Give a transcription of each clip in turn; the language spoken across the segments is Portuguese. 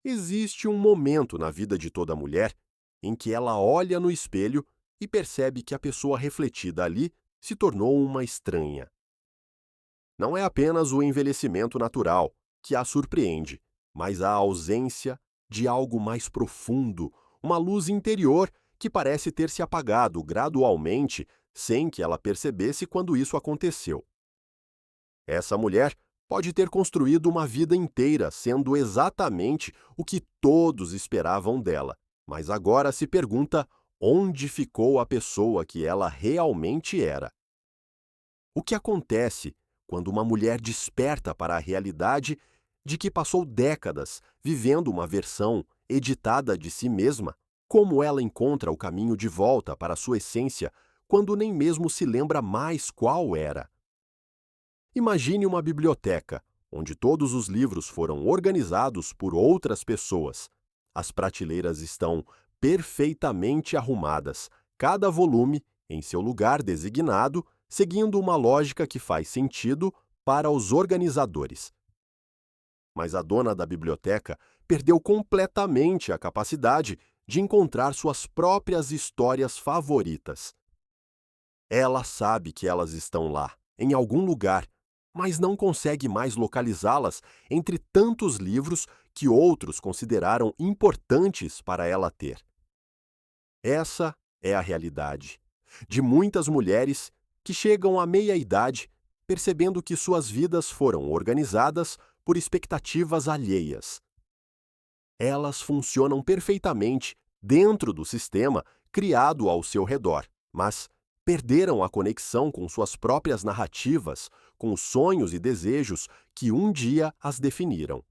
Existe um momento na vida de toda mulher em que ela olha no espelho e percebe que a pessoa refletida ali se tornou uma estranha. Não é apenas o envelhecimento natural que a surpreende, mas a ausência de algo mais profundo, uma luz interior que parece ter se apagado gradualmente sem que ela percebesse quando isso aconteceu. Essa mulher pode ter construído uma vida inteira sendo exatamente o que todos esperavam dela, mas agora se pergunta onde ficou a pessoa que ela realmente era. O que acontece quando uma mulher desperta para a realidade de que passou décadas vivendo uma versão editada de si mesma? Como ela encontra o caminho de volta para sua essência quando nem mesmo se lembra mais qual era? Imagine uma biblioteca, onde todos os livros foram organizados por outras pessoas. As prateleiras estão perfeitamente arrumadas, cada volume em seu lugar designado, seguindo uma lógica que faz sentido para os organizadores. Mas a dona da biblioteca perdeu completamente a capacidade de encontrar suas próprias histórias favoritas. Ela sabe que elas estão lá, em algum lugar, mas não consegue mais localizá-las entre tantos livros que outros consideraram importantes para ela ter. Essa é a realidade de muitas mulheres que chegam à meia-idade percebendo que suas vidas foram organizadas por expectativas alheias. Elas funcionam perfeitamente dentro do sistema criado ao seu redor, mas perderam a conexão com suas próprias narrativas, com os sonhos e desejos que um dia as definiram.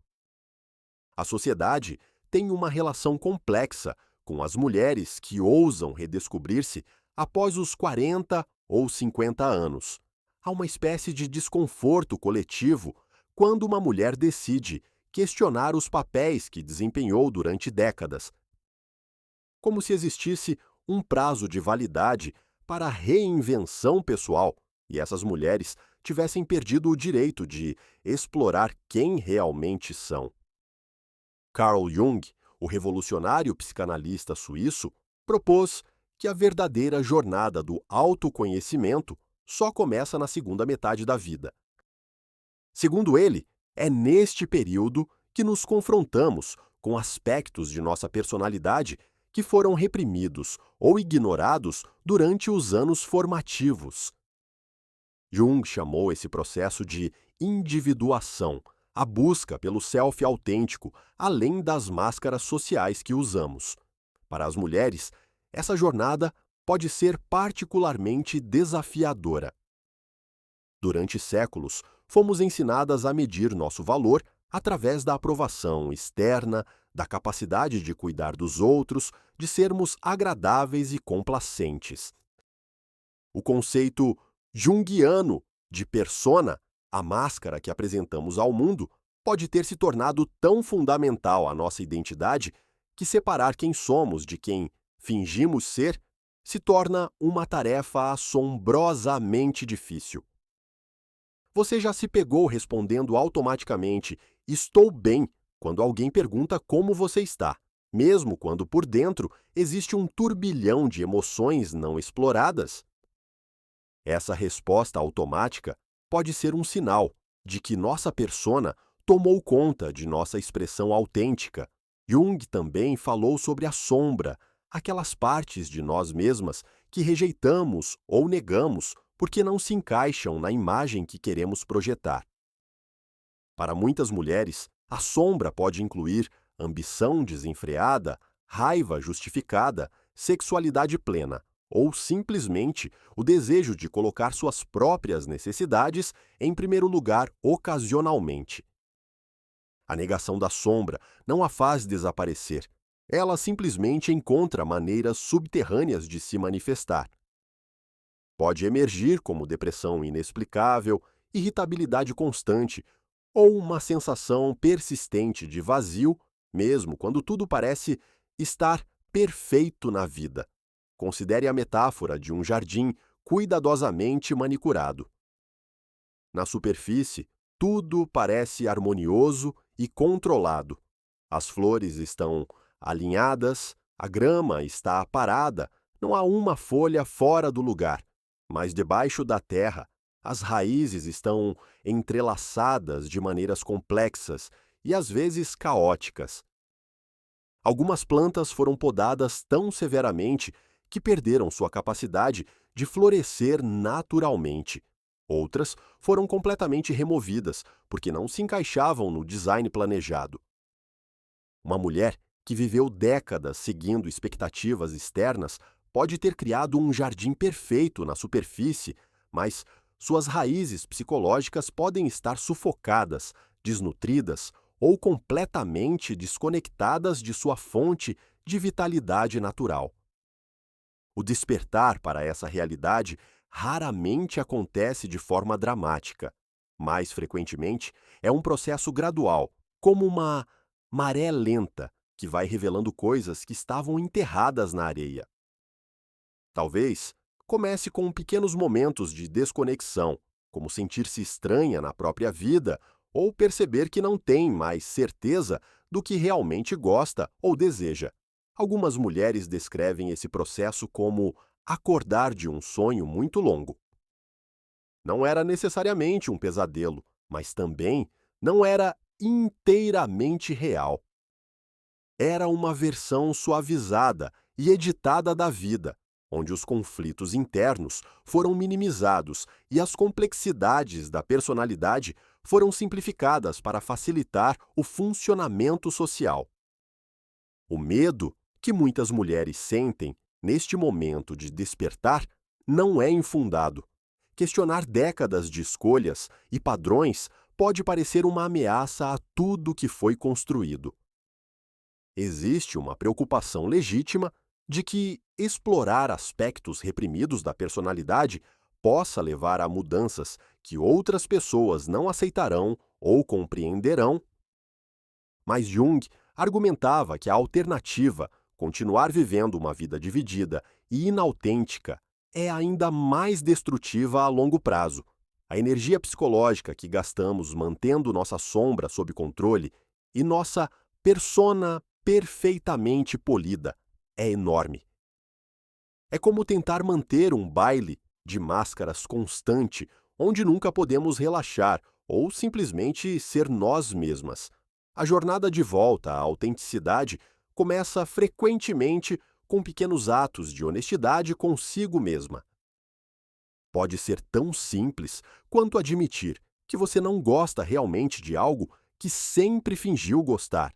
A sociedade tem uma relação complexa com as mulheres que ousam redescobrir-se após os 40 ou 50 anos. Há uma espécie de desconforto coletivo quando uma mulher decide questionar os papéis que desempenhou durante décadas, como se existisse um prazo de validade para a reinvenção pessoal e essas mulheres tivessem perdido o direito de explorar quem realmente são. Carl Jung, o revolucionário psicanalista suíço, propôs que a verdadeira jornada do autoconhecimento só começa na segunda metade da vida. Segundo ele, é neste período que nos confrontamos com aspectos de nossa personalidade que foram reprimidos ou ignorados durante os anos formativos. Jung chamou esse processo de individuação, a busca pelo self autêntico, além das máscaras sociais que usamos. Para as mulheres, essa jornada pode ser particularmente desafiadora. Durante séculos, fomos ensinadas a medir nosso valor através da aprovação externa, da capacidade de cuidar dos outros, de sermos agradáveis e complacentes. O conceito junguiano de persona, a máscara que apresentamos ao mundo, pode ter se tornado tão fundamental à nossa identidade que separar quem somos de quem fingimos ser se torna uma tarefa assombrosamente difícil. Você já se pegou respondendo automaticamente "estou bem" quando alguém pergunta como você está, mesmo quando por dentro existe um turbilhão de emoções não exploradas? Essa resposta automática pode ser um sinal de que nossa persona tomou conta de nossa expressão autêntica. Jung também falou sobre a sombra, aquelas partes de nós mesmas que rejeitamos ou negamos porque não se encaixam na imagem que queremos projetar. Para muitas mulheres, a sombra pode incluir ambição desenfreada, raiva justificada, sexualidade plena, ou simplesmente o desejo de colocar suas próprias necessidades em primeiro lugar ocasionalmente. A negação da sombra não a faz desaparecer, ela simplesmente encontra maneiras subterrâneas de se manifestar. Pode emergir como depressão inexplicável, irritabilidade constante ou uma sensação persistente de vazio, mesmo quando tudo parece estar perfeito na vida. Considere a metáfora de um jardim cuidadosamente manicurado. Na superfície, tudo parece harmonioso e controlado, As flores estão alinhadas, a grama está parada, não há uma folha fora do lugar, mas debaixo da terra, as raízes estão entrelaçadas de maneiras complexas e às vezes caóticas. Algumas plantas foram podadas tão severamente que perderam sua capacidade de florescer naturalmente. Outras foram completamente removidas porque não se encaixavam no design planejado. Uma mulher que viveu décadas seguindo expectativas externas pode ter criado um jardim perfeito na superfície, mas suas raízes psicológicas podem estar sufocadas, desnutridas ou completamente desconectadas de sua fonte de vitalidade natural. O despertar para essa realidade raramente acontece de forma dramática. Mais frequentemente, é um processo gradual, como uma maré lenta que vai revelando coisas que estavam enterradas na areia. Talvez comece com pequenos momentos de desconexão, como sentir-se estranha na própria vida ou perceber que não tem mais certeza do que realmente gosta ou deseja. Algumas mulheres descrevem esse processo como acordar de um sonho muito longo. Não era necessariamente um pesadelo, mas também não era inteiramente real. Era uma versão suavizada e editada da vida, onde os conflitos internos foram minimizados e as complexidades da personalidade foram simplificadas para facilitar o funcionamento social. O medo que muitas mulheres sentem neste momento de despertar não é infundado. Questionar décadas de escolhas e padrões pode parecer uma ameaça a tudo que foi construído. Existe uma preocupação legítima de que explorar aspectos reprimidos da personalidade possa levar a mudanças que outras pessoas não aceitarão ou compreenderão. Mas Jung argumentava que a alternativa, continuar vivendo uma vida dividida e inautêntica, é ainda mais destrutiva a longo prazo. A energia psicológica que gastamos mantendo nossa sombra sob controle e nossa persona perfeitamente polida é enorme. É como tentar manter um baile de máscaras constante, onde nunca podemos relaxar ou simplesmente ser nós mesmas. A jornada de volta à autenticidade começa frequentemente com pequenos atos de honestidade consigo mesma. Pode ser tão simples quanto admitir que você não gosta realmente de algo que sempre fingiu gostar,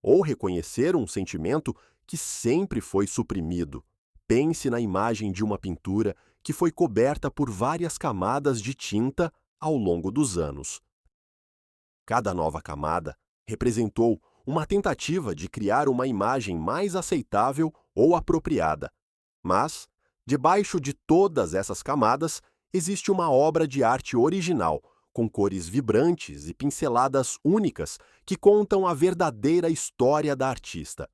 ou reconhecer um sentimento que sempre foi suprimido. Pense na imagem de uma pintura que foi coberta por várias camadas de tinta ao longo dos anos. Cada nova camada representou uma tentativa de criar uma imagem mais aceitável ou apropriada. Mas, debaixo de todas essas camadas, existe uma obra de arte original, com cores vibrantes e pinceladas únicas que contam a verdadeira história da artista.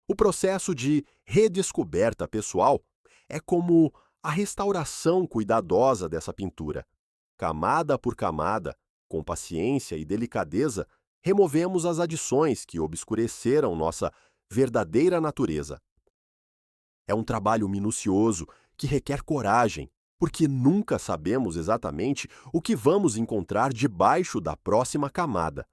O processo de redescoberta pessoal é como a restauração cuidadosa dessa pintura. Camada por camada, com paciência e delicadeza, removemos as adições que obscureceram nossa verdadeira natureza. É um trabalho minucioso que requer coragem, porque nunca sabemos exatamente o que vamos encontrar debaixo da próxima camada.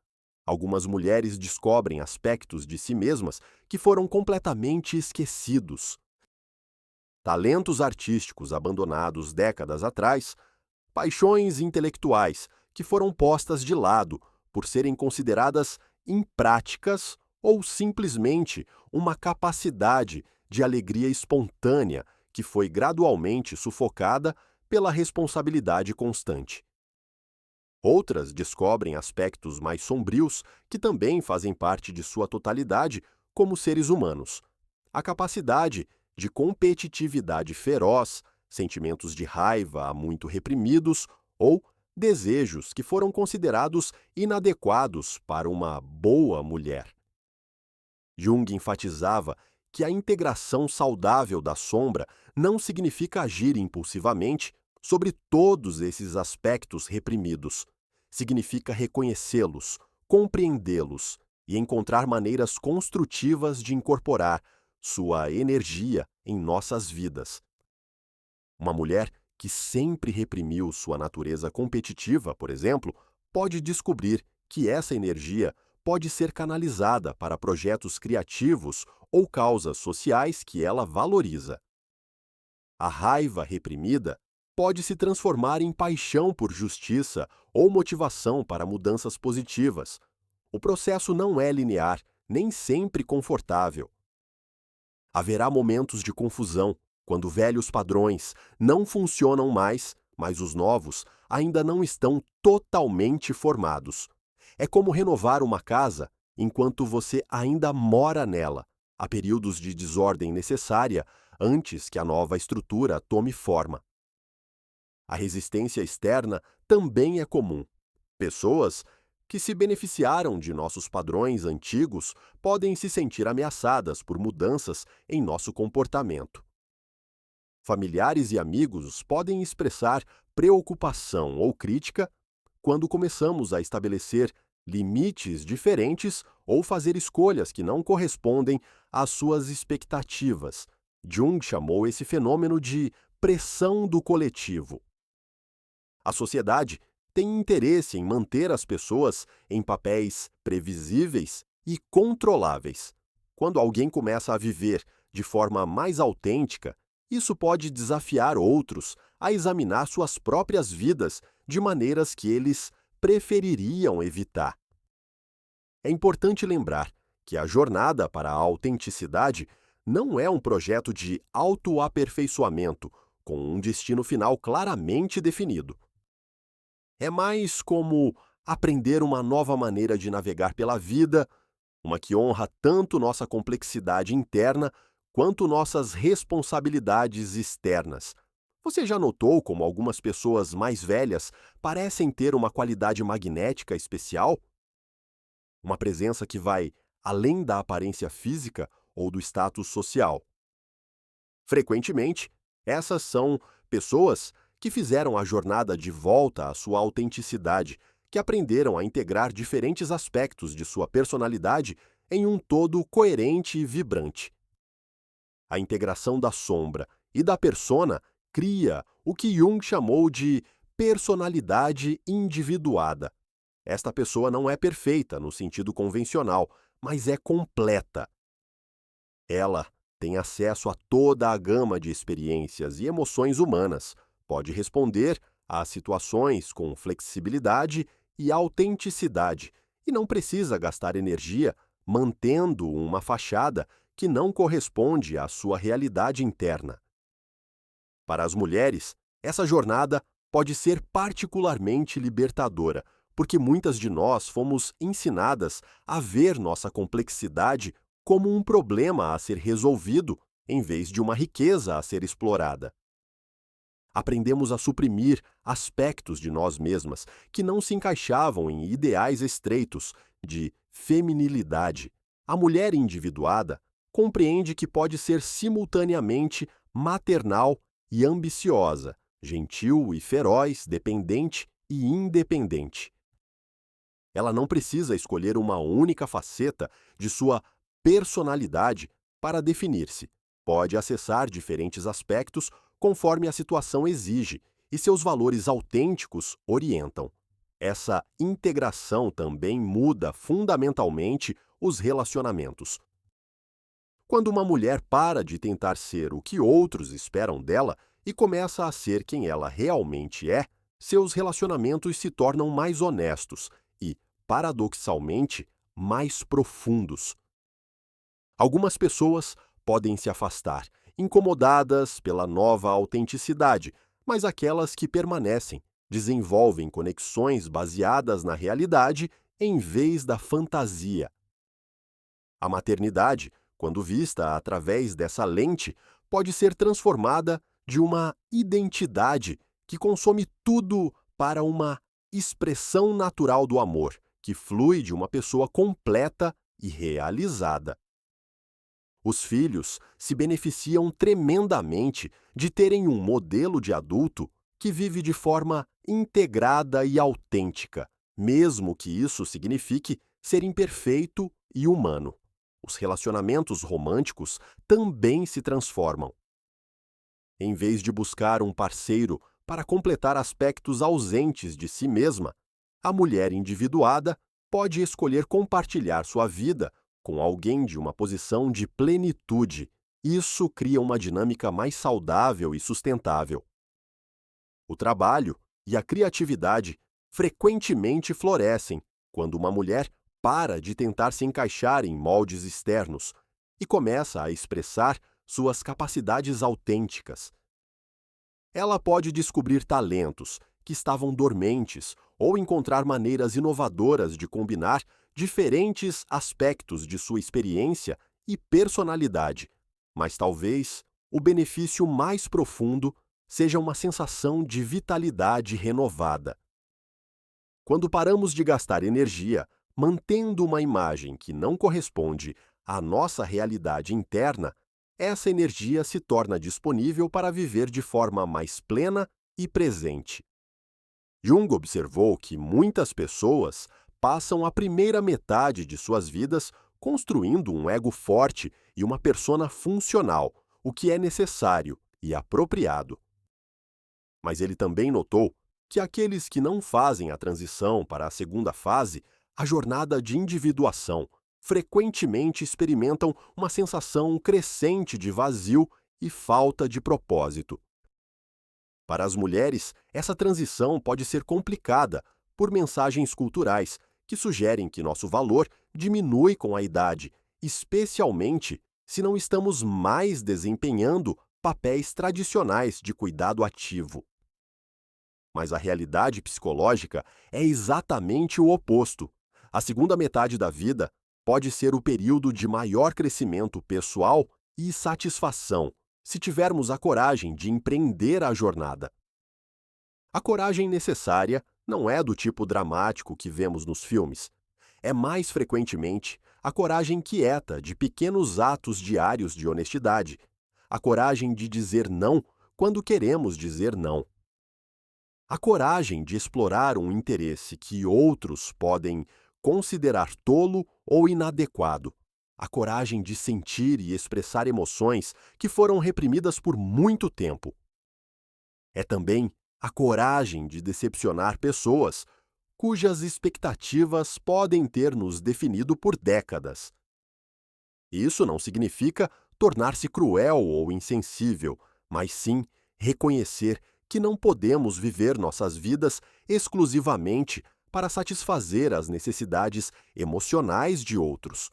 Algumas mulheres descobrem aspectos de si mesmas que foram completamente esquecidos. Talentos artísticos abandonados décadas atrás, paixões intelectuais que foram postas de lado por serem consideradas impráticas ou simplesmente uma capacidade de alegria espontânea que foi gradualmente sufocada pela responsabilidade constante. Outras descobrem aspectos mais sombrios que também fazem parte de sua totalidade como seres humanos. A capacidade de competitividade feroz, sentimentos de raiva há muito reprimidos ou desejos que foram considerados inadequados para uma boa mulher. Jung enfatizava que a integração saudável da sombra não significa agir impulsivamente sobre todos esses aspectos reprimidos. Significa reconhecê-los, compreendê-los e encontrar maneiras construtivas de incorporar sua energia em nossas vidas. Uma mulher que sempre reprimiu sua natureza competitiva, por exemplo, pode descobrir que essa energia pode ser canalizada para projetos criativos ou causas sociais que ela valoriza. A raiva reprimida pode se transformar em paixão por justiça ou motivação para mudanças positivas. O processo não é linear, nem sempre confortável. Haverá momentos de confusão, quando velhos padrões não funcionam mais, mas os novos ainda não estão totalmente formados. É como renovar uma casa enquanto você ainda mora nela. Há períodos de desordem necessária antes que a nova estrutura tome forma. A resistência externa também é comum. Pessoas que se beneficiaram de nossos padrões antigos podem se sentir ameaçadas por mudanças em nosso comportamento. Familiares e amigos podem expressar preocupação ou crítica quando começamos a estabelecer limites diferentes ou fazer escolhas que não correspondem às suas expectativas. Jung chamou esse fenômeno de pressão do coletivo. A sociedade tem interesse em manter as pessoas em papéis previsíveis e controláveis. Quando alguém começa a viver de forma mais autêntica, isso pode desafiar outros a examinar suas próprias vidas de maneiras que eles prefeririam evitar. É importante lembrar que a jornada para a autenticidade não é um projeto de autoaperfeiçoamento com um destino final claramente definido. É mais como aprender uma nova maneira de navegar pela vida, uma que honra tanto nossa complexidade interna quanto nossas responsabilidades externas. Você já notou como algumas pessoas mais velhas parecem ter uma qualidade magnética especial? Uma presença que vai além da aparência física ou do status social. Frequentemente, essas são pessoas que fizeram a jornada de volta à sua autenticidade, que aprenderam a integrar diferentes aspectos de sua personalidade em um todo coerente e vibrante. A integração da sombra e da persona cria o que Jung chamou de personalidade individuada. Esta pessoa não é perfeita no sentido convencional, mas é completa. Ela tem acesso a toda a gama de experiências e emoções humanas, pode responder às situações com flexibilidade e autenticidade e não precisa gastar energia mantendo uma fachada que não corresponde à sua realidade interna. Para as mulheres, essa jornada pode ser particularmente libertadora, porque muitas de nós fomos ensinadas a ver nossa complexidade como um problema a ser resolvido, em vez de uma riqueza a ser explorada. Aprendemos a suprimir aspectos de nós mesmas que não se encaixavam em ideais estreitos de feminilidade. A mulher individuada compreende que pode ser simultaneamente maternal e ambiciosa, gentil e feroz, dependente e independente. Ela não precisa escolher uma única faceta de sua personalidade para definir-se. Pode acessar diferentes aspectos conforme a situação exige e seus valores autênticos orientam. Essa integração também muda fundamentalmente os relacionamentos. Quando uma mulher para de tentar ser o que outros esperam dela e começa a ser quem ela realmente é, seus relacionamentos se tornam mais honestos e, paradoxalmente, mais profundos. Algumas pessoas podem se afastar, incomodadas pela nova autenticidade, mas aquelas que permanecem desenvolvem conexões baseadas na realidade em vez da fantasia. A maternidade, quando vista através dessa lente, pode ser transformada de uma identidade que consome tudo para uma expressão natural do amor, que flui de uma pessoa completa e realizada. Os filhos se beneficiam tremendamente de terem um modelo de adulto que vive de forma integrada e autêntica, mesmo que isso signifique ser imperfeito e humano. Os relacionamentos românticos também se transformam. Em vez de buscar um parceiro para completar aspectos ausentes de si mesma, a mulher individuada pode escolher compartilhar sua vida com alguém de uma posição de plenitude. Isso cria uma dinâmica mais saudável e sustentável. O trabalho e a criatividade frequentemente florescem quando uma mulher para de tentar se encaixar em moldes externos e começa a expressar suas capacidades autênticas. Ela pode descobrir talentos que estavam dormentes ou encontrar maneiras inovadoras de combinar diferentes aspectos de sua experiência e personalidade, mas talvez o benefício mais profundo seja uma sensação de vitalidade renovada. Quando paramos de gastar energia mantendo uma imagem que não corresponde à nossa realidade interna, essa energia se torna disponível para viver de forma mais plena e presente. Jung observou que muitas pessoas passam a primeira metade de suas vidas construindo um ego forte e uma persona funcional, o que é necessário e apropriado. Mas ele também notou que aqueles que não fazem a transição para a segunda fase, a jornada de individuação, frequentemente experimentam uma sensação crescente de vazio e falta de propósito. Para as mulheres, essa transição pode ser complicada por mensagens culturais que sugerem que nosso valor diminui com a idade, especialmente se não estamos mais desempenhando papéis tradicionais de cuidado ativo. Mas a realidade psicológica é exatamente o oposto. A segunda metade da vida pode ser o período de maior crescimento pessoal e satisfação, se tivermos a coragem de empreender a jornada. A coragem necessária não é do tipo dramático que vemos nos filmes. É mais frequentemente a coragem quieta de pequenos atos diários de honestidade, a coragem de dizer não quando queremos dizer não. A coragem de explorar um interesse que outros podem considerar tolo ou inadequado. A coragem de sentir e expressar emoções que foram reprimidas por muito tempo. É também a coragem de decepcionar pessoas cujas expectativas podem ter nos definido por décadas. Isso não significa tornar-se cruel ou insensível, mas sim reconhecer que não podemos viver nossas vidas exclusivamente para satisfazer as necessidades emocionais de outros.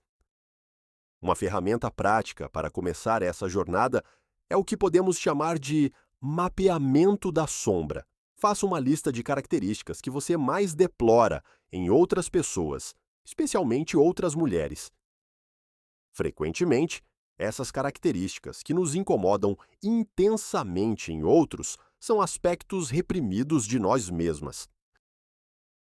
Uma ferramenta prática para começar essa jornada é o que podemos chamar de mapeamento da sombra. Faça uma lista de características que você mais deplora em outras pessoas, especialmente outras mulheres. Frequentemente, essas características que nos incomodam intensamente em outros são aspectos reprimidos de nós mesmas.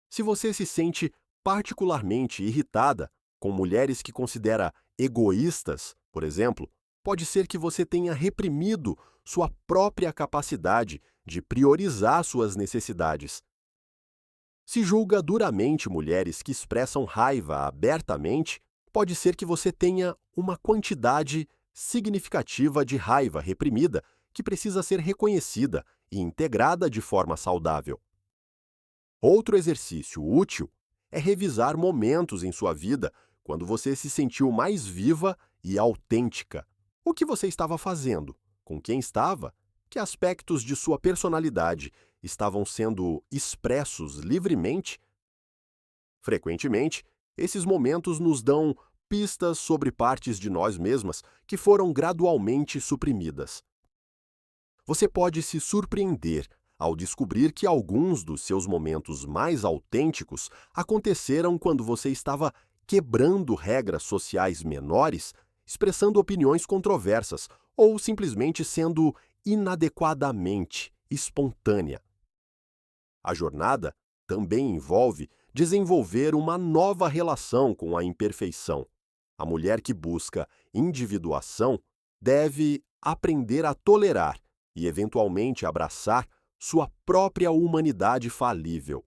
Se você se sente particularmente irritada com mulheres que considera egoístas, por exemplo, pode ser que você tenha reprimido sua própria capacidade de priorizar suas necessidades. Se julga duramente mulheres que expressam raiva abertamente, pode ser que você tenha uma quantidade significativa de raiva reprimida que precisa ser reconhecida e integrada de forma saudável. Outro exercício útil é revisar momentos em sua vida quando você se sentiu mais viva e autêntica. O que você estava fazendo? Com quem estava? Que aspectos de sua personalidade estavam sendo expressos livremente? Frequentemente, esses momentos nos dão pistas sobre partes de nós mesmas que foram gradualmente suprimidas. Você pode se surpreender ao descobrir que alguns dos seus momentos mais autênticos aconteceram quando você estava quebrando regras sociais menores, expressando opiniões controversas ou simplesmente sendo inadequadamente espontânea. A jornada também envolve desenvolver uma nova relação com a imperfeição. A mulher que busca individuação deve aprender a tolerar e, eventualmente, abraçar sua própria humanidade falível.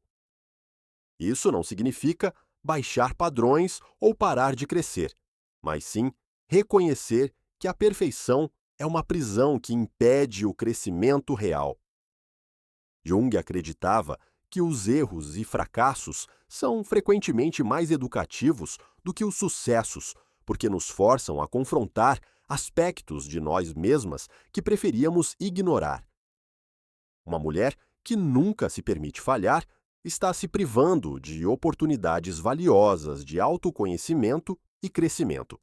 Isso não significa baixar padrões ou parar de crescer, mas sim reconhecer que a perfeição é uma prisão que impede o crescimento real. Jung acreditava que os erros e fracassos são frequentemente mais educativos do que os sucessos, porque nos forçam a confrontar aspectos de nós mesmas que preferíamos ignorar. Uma mulher que nunca se permite falhar está se privando de oportunidades valiosas de autoconhecimento e crescimento.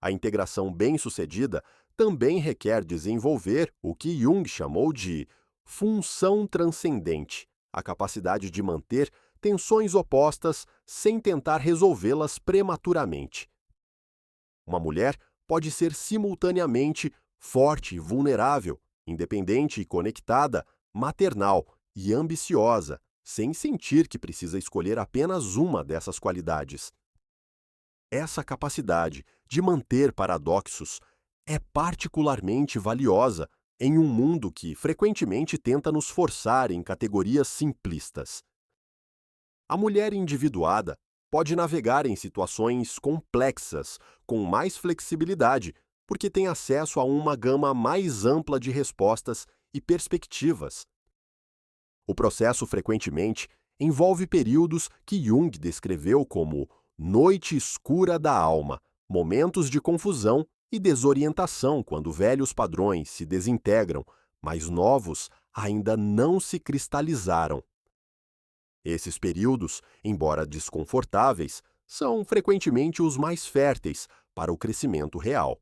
A integração bem-sucedida também requer desenvolver o que Jung chamou de função transcendente, a capacidade de manter tensões opostas sem tentar resolvê-las prematuramente. Uma mulher pode ser simultaneamente forte e vulnerável, independente e conectada, maternal e ambiciosa, sem sentir que precisa escolher apenas uma dessas qualidades. Essa capacidade de manter paradoxos é particularmente valiosa em um mundo que frequentemente tenta nos forçar em categorias simplistas. A mulher individuada pode navegar em situações complexas com mais flexibilidade, porque tem acesso a uma gama mais ampla de respostas e perspectivas. O processo frequentemente envolve períodos que Jung descreveu como noite escura da alma, momentos de confusão e desorientação quando velhos padrões se desintegram, mas novos ainda não se cristalizaram. Esses períodos, embora desconfortáveis, são frequentemente os mais férteis para o crescimento real.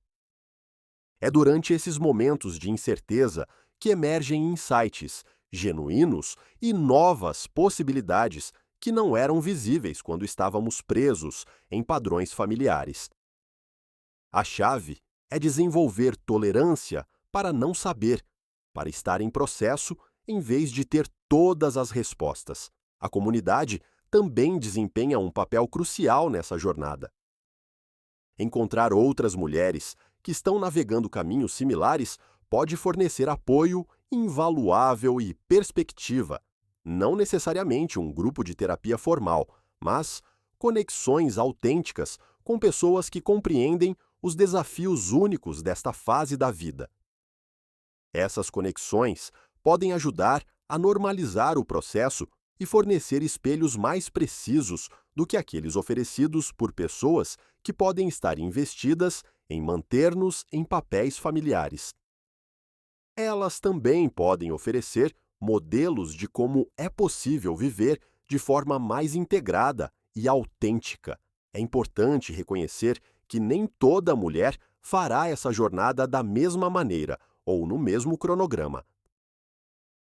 É durante esses momentos de incerteza que emergem insights genuínos e novas possibilidades que não eram visíveis quando estávamos presos em padrões familiares. A chave é desenvolver tolerância para não saber, para estar em processo em vez de ter todas as respostas. A comunidade também desempenha um papel crucial nessa jornada. Encontrar outras mulheres que estão navegando caminhos similares pode fornecer apoio invaluável e perspectiva, não necessariamente um grupo de terapia formal, mas conexões autênticas com pessoas que compreendem os desafios únicos desta fase da vida. Essas conexões podem ajudar a normalizar o processo e fornecer espelhos mais precisos do que aqueles oferecidos por pessoas que podem estar investidas em manter-nos em papéis familiares. Elas também podem oferecer modelos de como é possível viver de forma mais integrada e autêntica. É importante reconhecer que nem toda mulher fará essa jornada da mesma maneira ou no mesmo cronograma.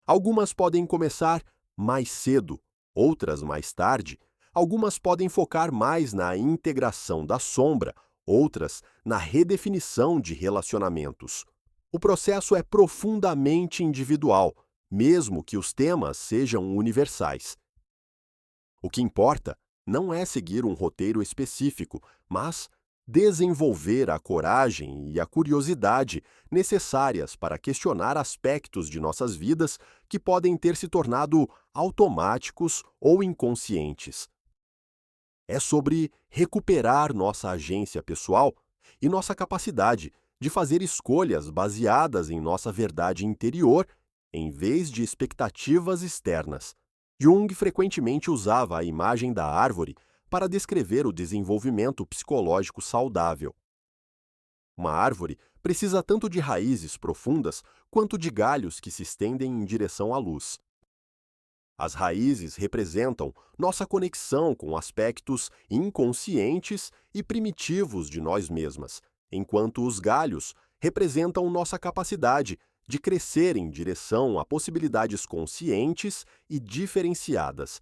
Algumas podem começar mais cedo, outras mais tarde. Algumas podem focar mais na integração da sombra, outras na redefinição de relacionamentos. O processo é profundamente individual, mesmo que os temas sejam universais. O que importa não é seguir um roteiro específico, mas desenvolver a coragem e a curiosidade necessárias para questionar aspectos de nossas vidas que podem ter se tornado automáticos ou inconscientes. É sobre recuperar nossa agência pessoal e nossa capacidade de fazer escolhas baseadas em nossa verdade interior, em vez de expectativas externas. Jung frequentemente usava a imagem da árvore para descrever o desenvolvimento psicológico saudável. Uma árvore precisa tanto de raízes profundas quanto de galhos que se estendem em direção à luz. As raízes representam nossa conexão com aspectos inconscientes e primitivos de nós mesmas, enquanto os galhos representam nossa capacidade de crescer em direção a possibilidades conscientes e diferenciadas.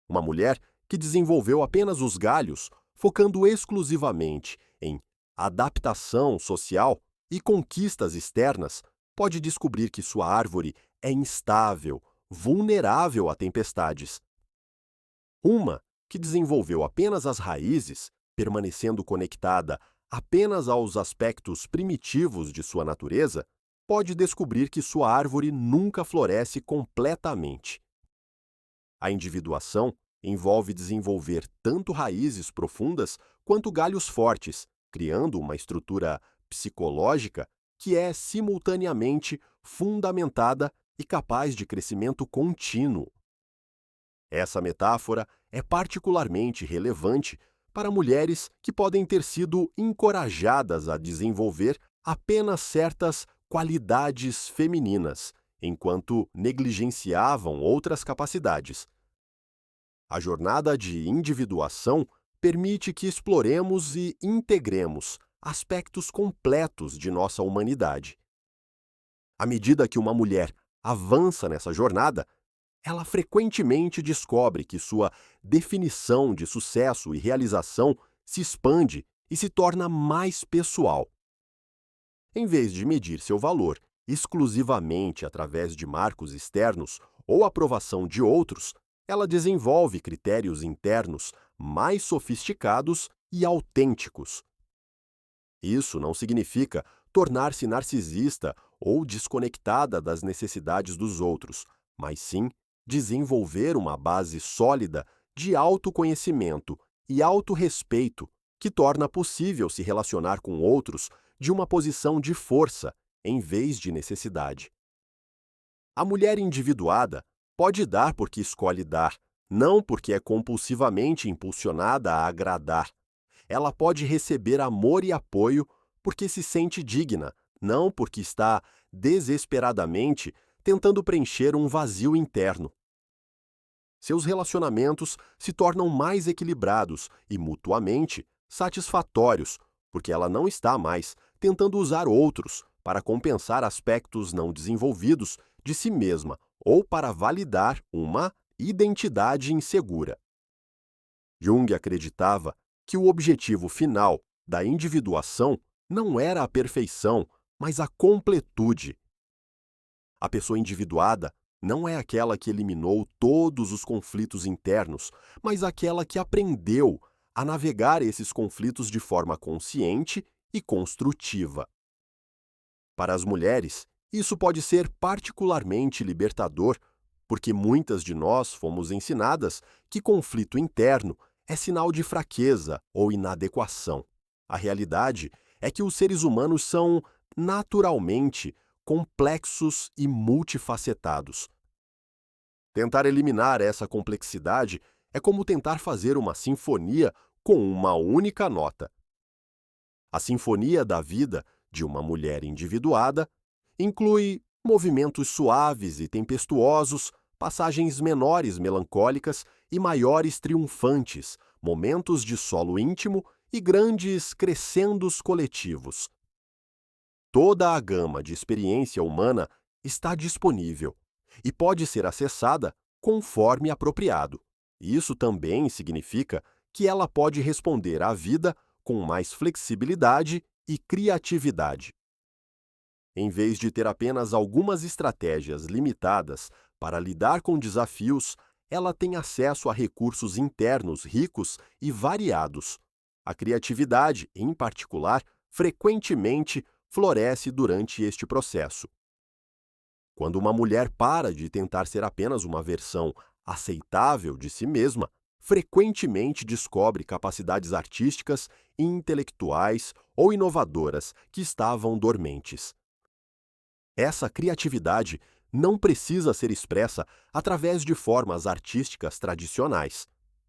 Uma mulher que desenvolveu apenas os galhos, focando exclusivamente em adaptação social e conquistas externas, pode descobrir que sua árvore é instável, vulnerável a tempestades. Uma que desenvolveu apenas as raízes, permanecendo conectada apenas aos aspectos primitivos de sua natureza, pode descobrir que sua árvore nunca floresce completamente. A individuação envolve desenvolver tanto raízes profundas quanto galhos fortes, criando uma estrutura psicológica que é simultaneamente fundamentada e capaz de crescimento contínuo. Essa metáfora é particularmente relevante para mulheres que podem ter sido encorajadas a desenvolver apenas certas qualidades femininas, enquanto negligenciavam outras capacidades. A jornada de individuação permite que exploremos e integremos aspectos completos de nossa humanidade. À medida que uma mulher avança nessa jornada, ela frequentemente descobre que sua definição de sucesso e realização se expande e se torna mais pessoal. Em vez de medir seu valor exclusivamente através de marcos externos ou aprovação de outros, ela desenvolve critérios internos mais sofisticados e autênticos. Isso não significa tornar-se narcisista ou desconectada das necessidades dos outros, mas sim desenvolver uma base sólida de autoconhecimento e autorrespeito que torna possível se relacionar com outros de uma posição de força em vez de necessidade. A mulher individuada pode dar porque escolhe dar, não porque é compulsivamente impulsionada a agradar. Ela pode receber amor e apoio porque se sente digna, não porque está desesperadamente tentando preencher um vazio interno. Seus relacionamentos se tornam mais equilibrados e mutuamente satisfatórios, porque ela não está mais tentando usar outros para compensar aspectos não desenvolvidos de si mesma ou para validar uma identidade insegura. Jung acreditava que o objetivo final da individuação não era a perfeição, mas a completude. A pessoa individuada não é aquela que eliminou todos os conflitos internos, mas aquela que aprendeu a navegar esses conflitos de forma consciente e construtiva. Para as mulheres, isso pode ser particularmente libertador, porque muitas de nós fomos ensinadas que conflito interno é sinal de fraqueza ou inadequação. A realidade é que os seres humanos são, naturalmente, complexos e multifacetados. Tentar eliminar essa complexidade é como tentar fazer uma sinfonia com uma única nota. A sinfonia da vida de uma mulher individuada inclui movimentos suaves e tempestuosos, passagens menores melancólicas e maiores triunfantes, momentos de solo íntimo e grandes crescendos coletivos. Toda a gama de experiência humana está disponível e pode ser acessada conforme apropriado. Isso também significa que ela pode responder à vida com mais flexibilidade e criatividade. Em vez de ter apenas algumas estratégias limitadas para lidar com desafios, ela tem acesso a recursos internos ricos e variados. A criatividade, em particular, frequentemente floresce durante este processo. Quando uma mulher para de tentar ser apenas uma versão aceitável de si mesma, frequentemente descobre capacidades artísticas, intelectuais ou inovadoras que estavam dormentes. Essa criatividade não precisa ser expressa através de formas artísticas tradicionais.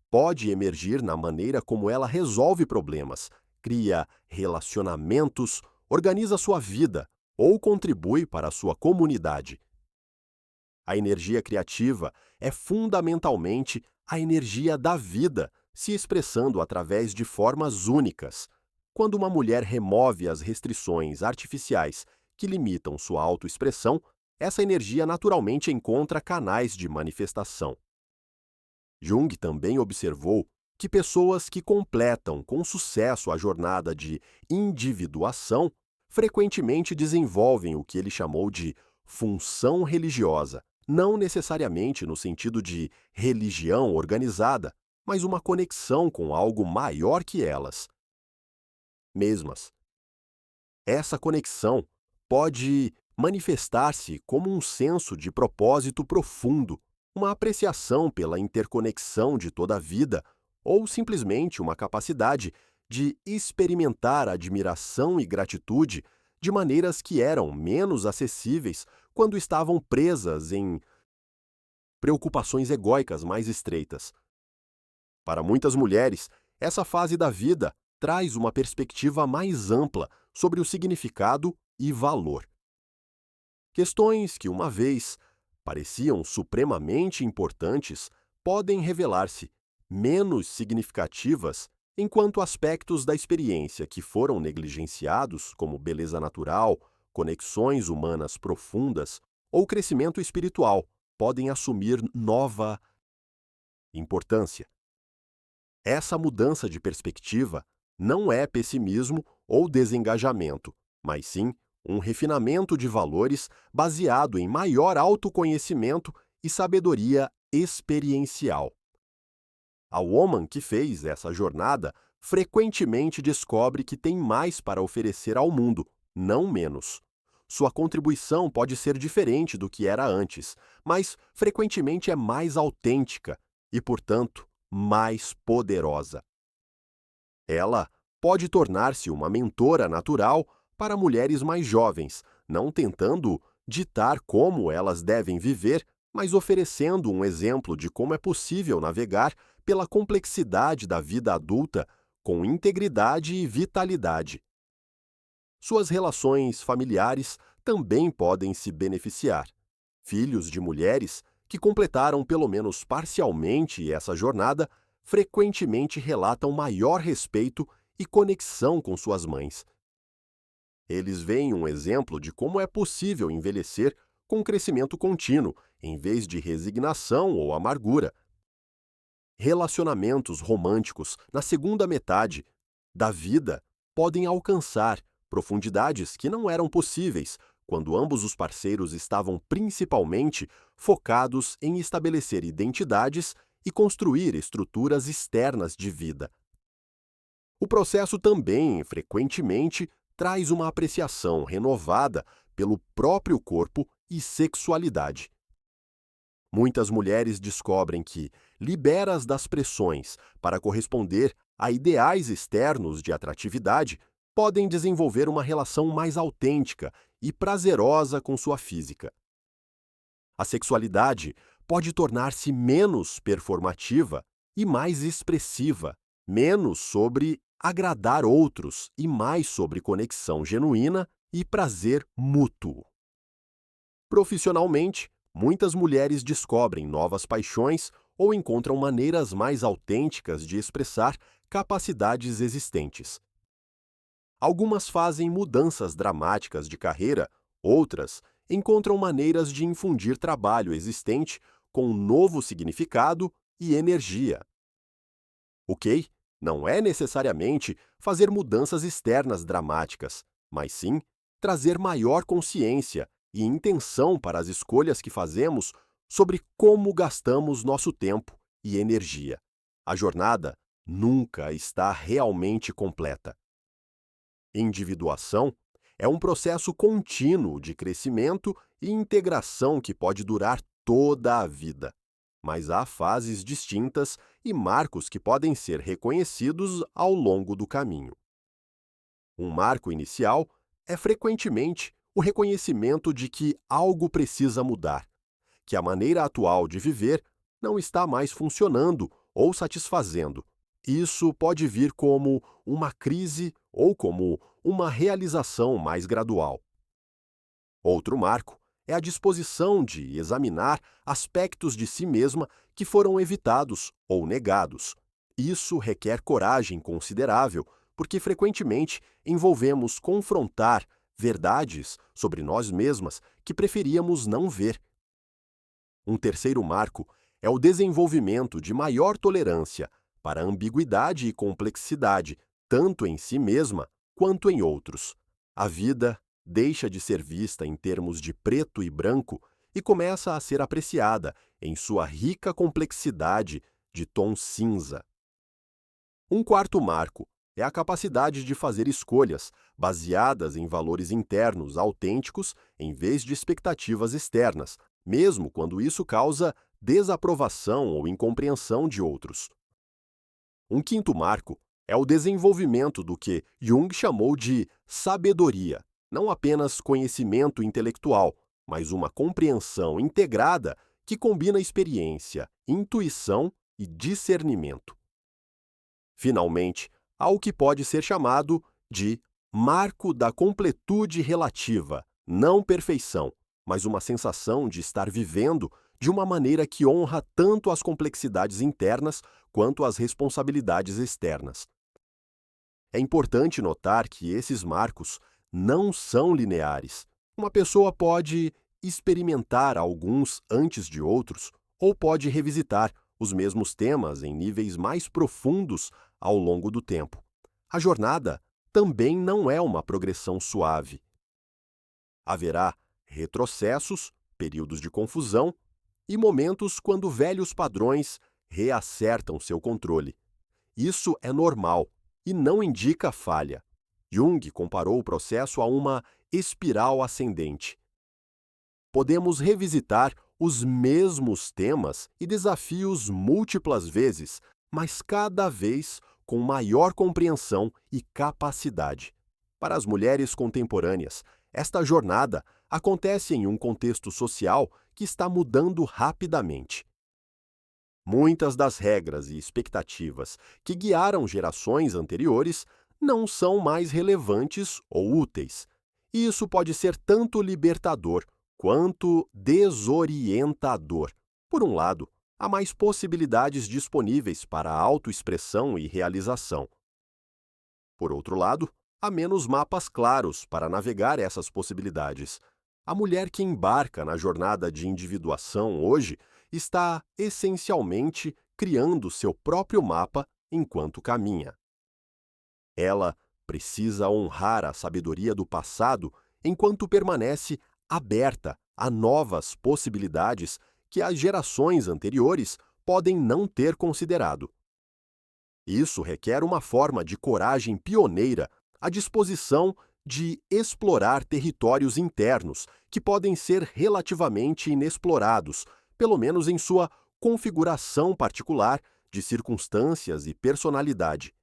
Pode emergir na maneira como ela resolve problemas, cria relacionamentos, organiza sua vida ou contribui para a sua comunidade. A energia criativa é fundamentalmente a energia da vida, se expressando através de formas únicas. Quando uma mulher remove as restrições artificiais que limitam sua autoexpressão, essa energia naturalmente encontra canais de manifestação. Jung também observou que pessoas que completam com sucesso a jornada de individuação frequentemente desenvolvem o que ele chamou de função religiosa, não necessariamente no sentido de religião organizada, mas uma conexão com algo maior que elas mesmas. Essa conexão pode manifestar-se como um senso de propósito profundo, uma apreciação pela interconexão de toda a vida ou simplesmente uma capacidade de experimentar admiração e gratitude de maneiras que eram menos acessíveis quando estavam presas em preocupações egóicas mais estreitas. Para muitas mulheres, essa fase da vida traz uma perspectiva mais ampla sobre o significado e valor. Questões que, uma vez, pareciam supremamente importantes podem revelar-se menos significativas enquanto aspectos da experiência que foram negligenciados, como beleza natural, conexões humanas profundas ou crescimento espiritual, podem assumir nova importância. Essa mudança de perspectiva não é pessimismo ou desengajamento, mas sim um refinamento de valores baseado em maior autoconhecimento e sabedoria experiencial. A woman que fez essa jornada frequentemente descobre que tem mais para oferecer ao mundo, não menos. Sua contribuição pode ser diferente do que era antes, mas frequentemente é mais autêntica e, portanto, mais poderosa. Ela pode tornar-se uma mentora natural para mulheres mais jovens, não tentando ditar como elas devem viver, mas oferecendo um exemplo de como é possível navegar pela complexidade da vida adulta com integridade e vitalidade. Suas relações familiares também podem se beneficiar. Filhos de mulheres que completaram pelo menos parcialmente essa jornada frequentemente relatam maior respeito e conexão com suas mães. Eles veem um exemplo de como é possível envelhecer com crescimento contínuo, em vez de resignação ou amargura. Relacionamentos românticos na segunda metade da vida podem alcançar profundidades que não eram possíveis quando ambos os parceiros estavam principalmente focados em estabelecer identidades e construir estruturas externas de vida. O processo também, frequentemente, traz uma apreciação renovada pelo próprio corpo e sexualidade. Muitas mulheres descobrem que, liberas das pressões para corresponder a ideais externos de atratividade, podem desenvolver uma relação mais autêntica e prazerosa com sua física. A sexualidade pode tornar-se menos performativa e mais expressiva, menos sobre agradar outros e mais sobre conexão genuína e prazer mútuo. Profissionalmente, muitas mulheres descobrem novas paixões ou encontram maneiras mais autênticas de expressar capacidades existentes. Algumas fazem mudanças dramáticas de carreira, outras encontram maneiras de infundir trabalho existente com novo significado e energia. Ok? Não é necessariamente fazer mudanças externas dramáticas, mas sim trazer maior consciência e intenção para as escolhas que fazemos sobre como gastamos nosso tempo e energia. A jornada nunca está realmente completa. Individuação é um processo contínuo de crescimento e integração que pode durar toda a vida. Mas há fases distintas e marcos que podem ser reconhecidos ao longo do caminho. Um marco inicial é frequentemente o reconhecimento de que algo precisa mudar, que a maneira atual de viver não está mais funcionando ou satisfazendo. Isso pode vir como uma crise ou como uma realização mais gradual. Outro marco é a disposição de examinar aspectos de si mesma que foram evitados ou negados. Isso requer coragem considerável, porque frequentemente envolvemos confrontar verdades sobre nós mesmas que preferíamos não ver. Um terceiro marco é o desenvolvimento de maior tolerância para ambiguidade e complexidade, tanto em si mesma quanto em outros. A vida deixa de ser vista em termos de preto e branco e começa a ser apreciada em sua rica complexidade de tom cinza. Um quarto marco é a capacidade de fazer escolhas baseadas em valores internos autênticos em vez de expectativas externas, mesmo quando isso causa desaprovação ou incompreensão de outros. Um quinto marco é o desenvolvimento do que Jung chamou de sabedoria, não apenas conhecimento intelectual, mas uma compreensão integrada que combina experiência, intuição e discernimento. Finalmente, há o que pode ser chamado de marco da completude relativa, não perfeição, mas uma sensação de estar vivendo de uma maneira que honra tanto as complexidades internas quanto as responsabilidades externas. É importante notar que esses marcos não são lineares. Uma pessoa pode experimentar alguns antes de outros, ou pode revisitar os mesmos temas em níveis mais profundos ao longo do tempo. A jornada também não é uma progressão suave. Haverá retrocessos, períodos de confusão e momentos quando velhos padrões reacertam seu controle. Isso é normal e não indica falha. Jung comparou o processo a uma espiral ascendente. Podemos revisitar os mesmos temas e desafios múltiplas vezes, mas cada vez com maior compreensão e capacidade. Para as mulheres contemporâneas, esta jornada acontece em um contexto social que está mudando rapidamente. Muitas das regras e expectativas que guiaram gerações anteriores não são mais relevantes ou úteis. E isso pode ser tanto libertador quanto desorientador. Por um lado, há mais possibilidades disponíveis para a autoexpressão e realização. Por outro lado, há menos mapas claros para navegar essas possibilidades. A mulher que embarca na jornada de individuação hoje está, essencialmente, criando seu próprio mapa enquanto caminha. Ela precisa honrar a sabedoria do passado enquanto permanece aberta a novas possibilidades que as gerações anteriores podem não ter considerado. Isso requer uma forma de coragem pioneira, a disposição de explorar territórios internos que podem ser relativamente inexplorados, pelo menos em sua configuração particular de circunstâncias e personalidade.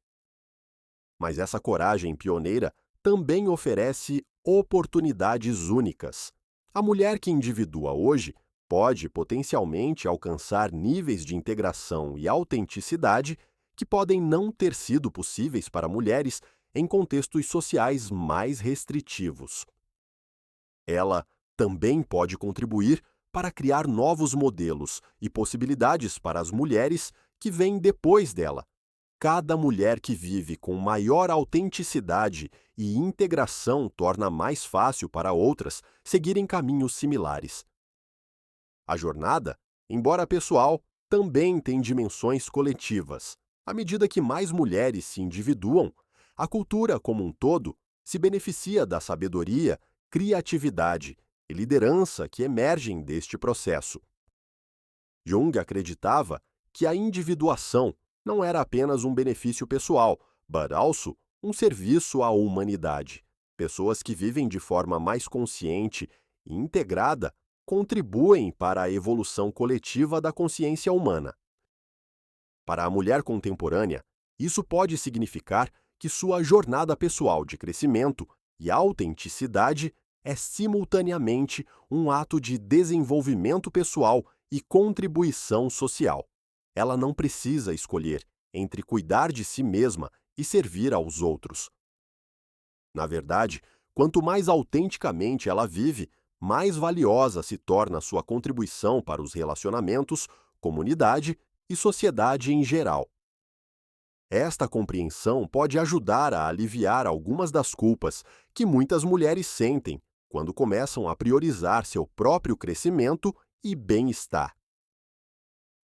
Mas essa coragem pioneira também oferece oportunidades únicas. A mulher que individua hoje pode potencialmente alcançar níveis de integração e autenticidade que podem não ter sido possíveis para mulheres em contextos sociais mais restritivos. Ela também pode contribuir para criar novos modelos e possibilidades para as mulheres que vêm depois dela. Cada mulher que vive com maior autenticidade e integração torna mais fácil para outras seguirem caminhos similares. A jornada, embora pessoal, também tem dimensões coletivas. À medida que mais mulheres se individuam, a cultura como um todo se beneficia da sabedoria, criatividade e liderança que emergem deste processo. Jung acreditava que a individuação não era apenas um benefício pessoal, but also um serviço à humanidade. Pessoas que vivem de forma mais consciente e integrada contribuem para a evolução coletiva da consciência humana. Para a mulher contemporânea, isso pode significar que sua jornada pessoal de crescimento e autenticidade é simultaneamente um ato de desenvolvimento pessoal e contribuição social. Ela não precisa escolher entre cuidar de si mesma e servir aos outros. Na verdade, quanto mais autenticamente ela vive, mais valiosa se torna sua contribuição para os relacionamentos, comunidade e sociedade em geral. Esta compreensão pode ajudar a aliviar algumas das culpas que muitas mulheres sentem quando começam a priorizar seu próprio crescimento e bem-estar.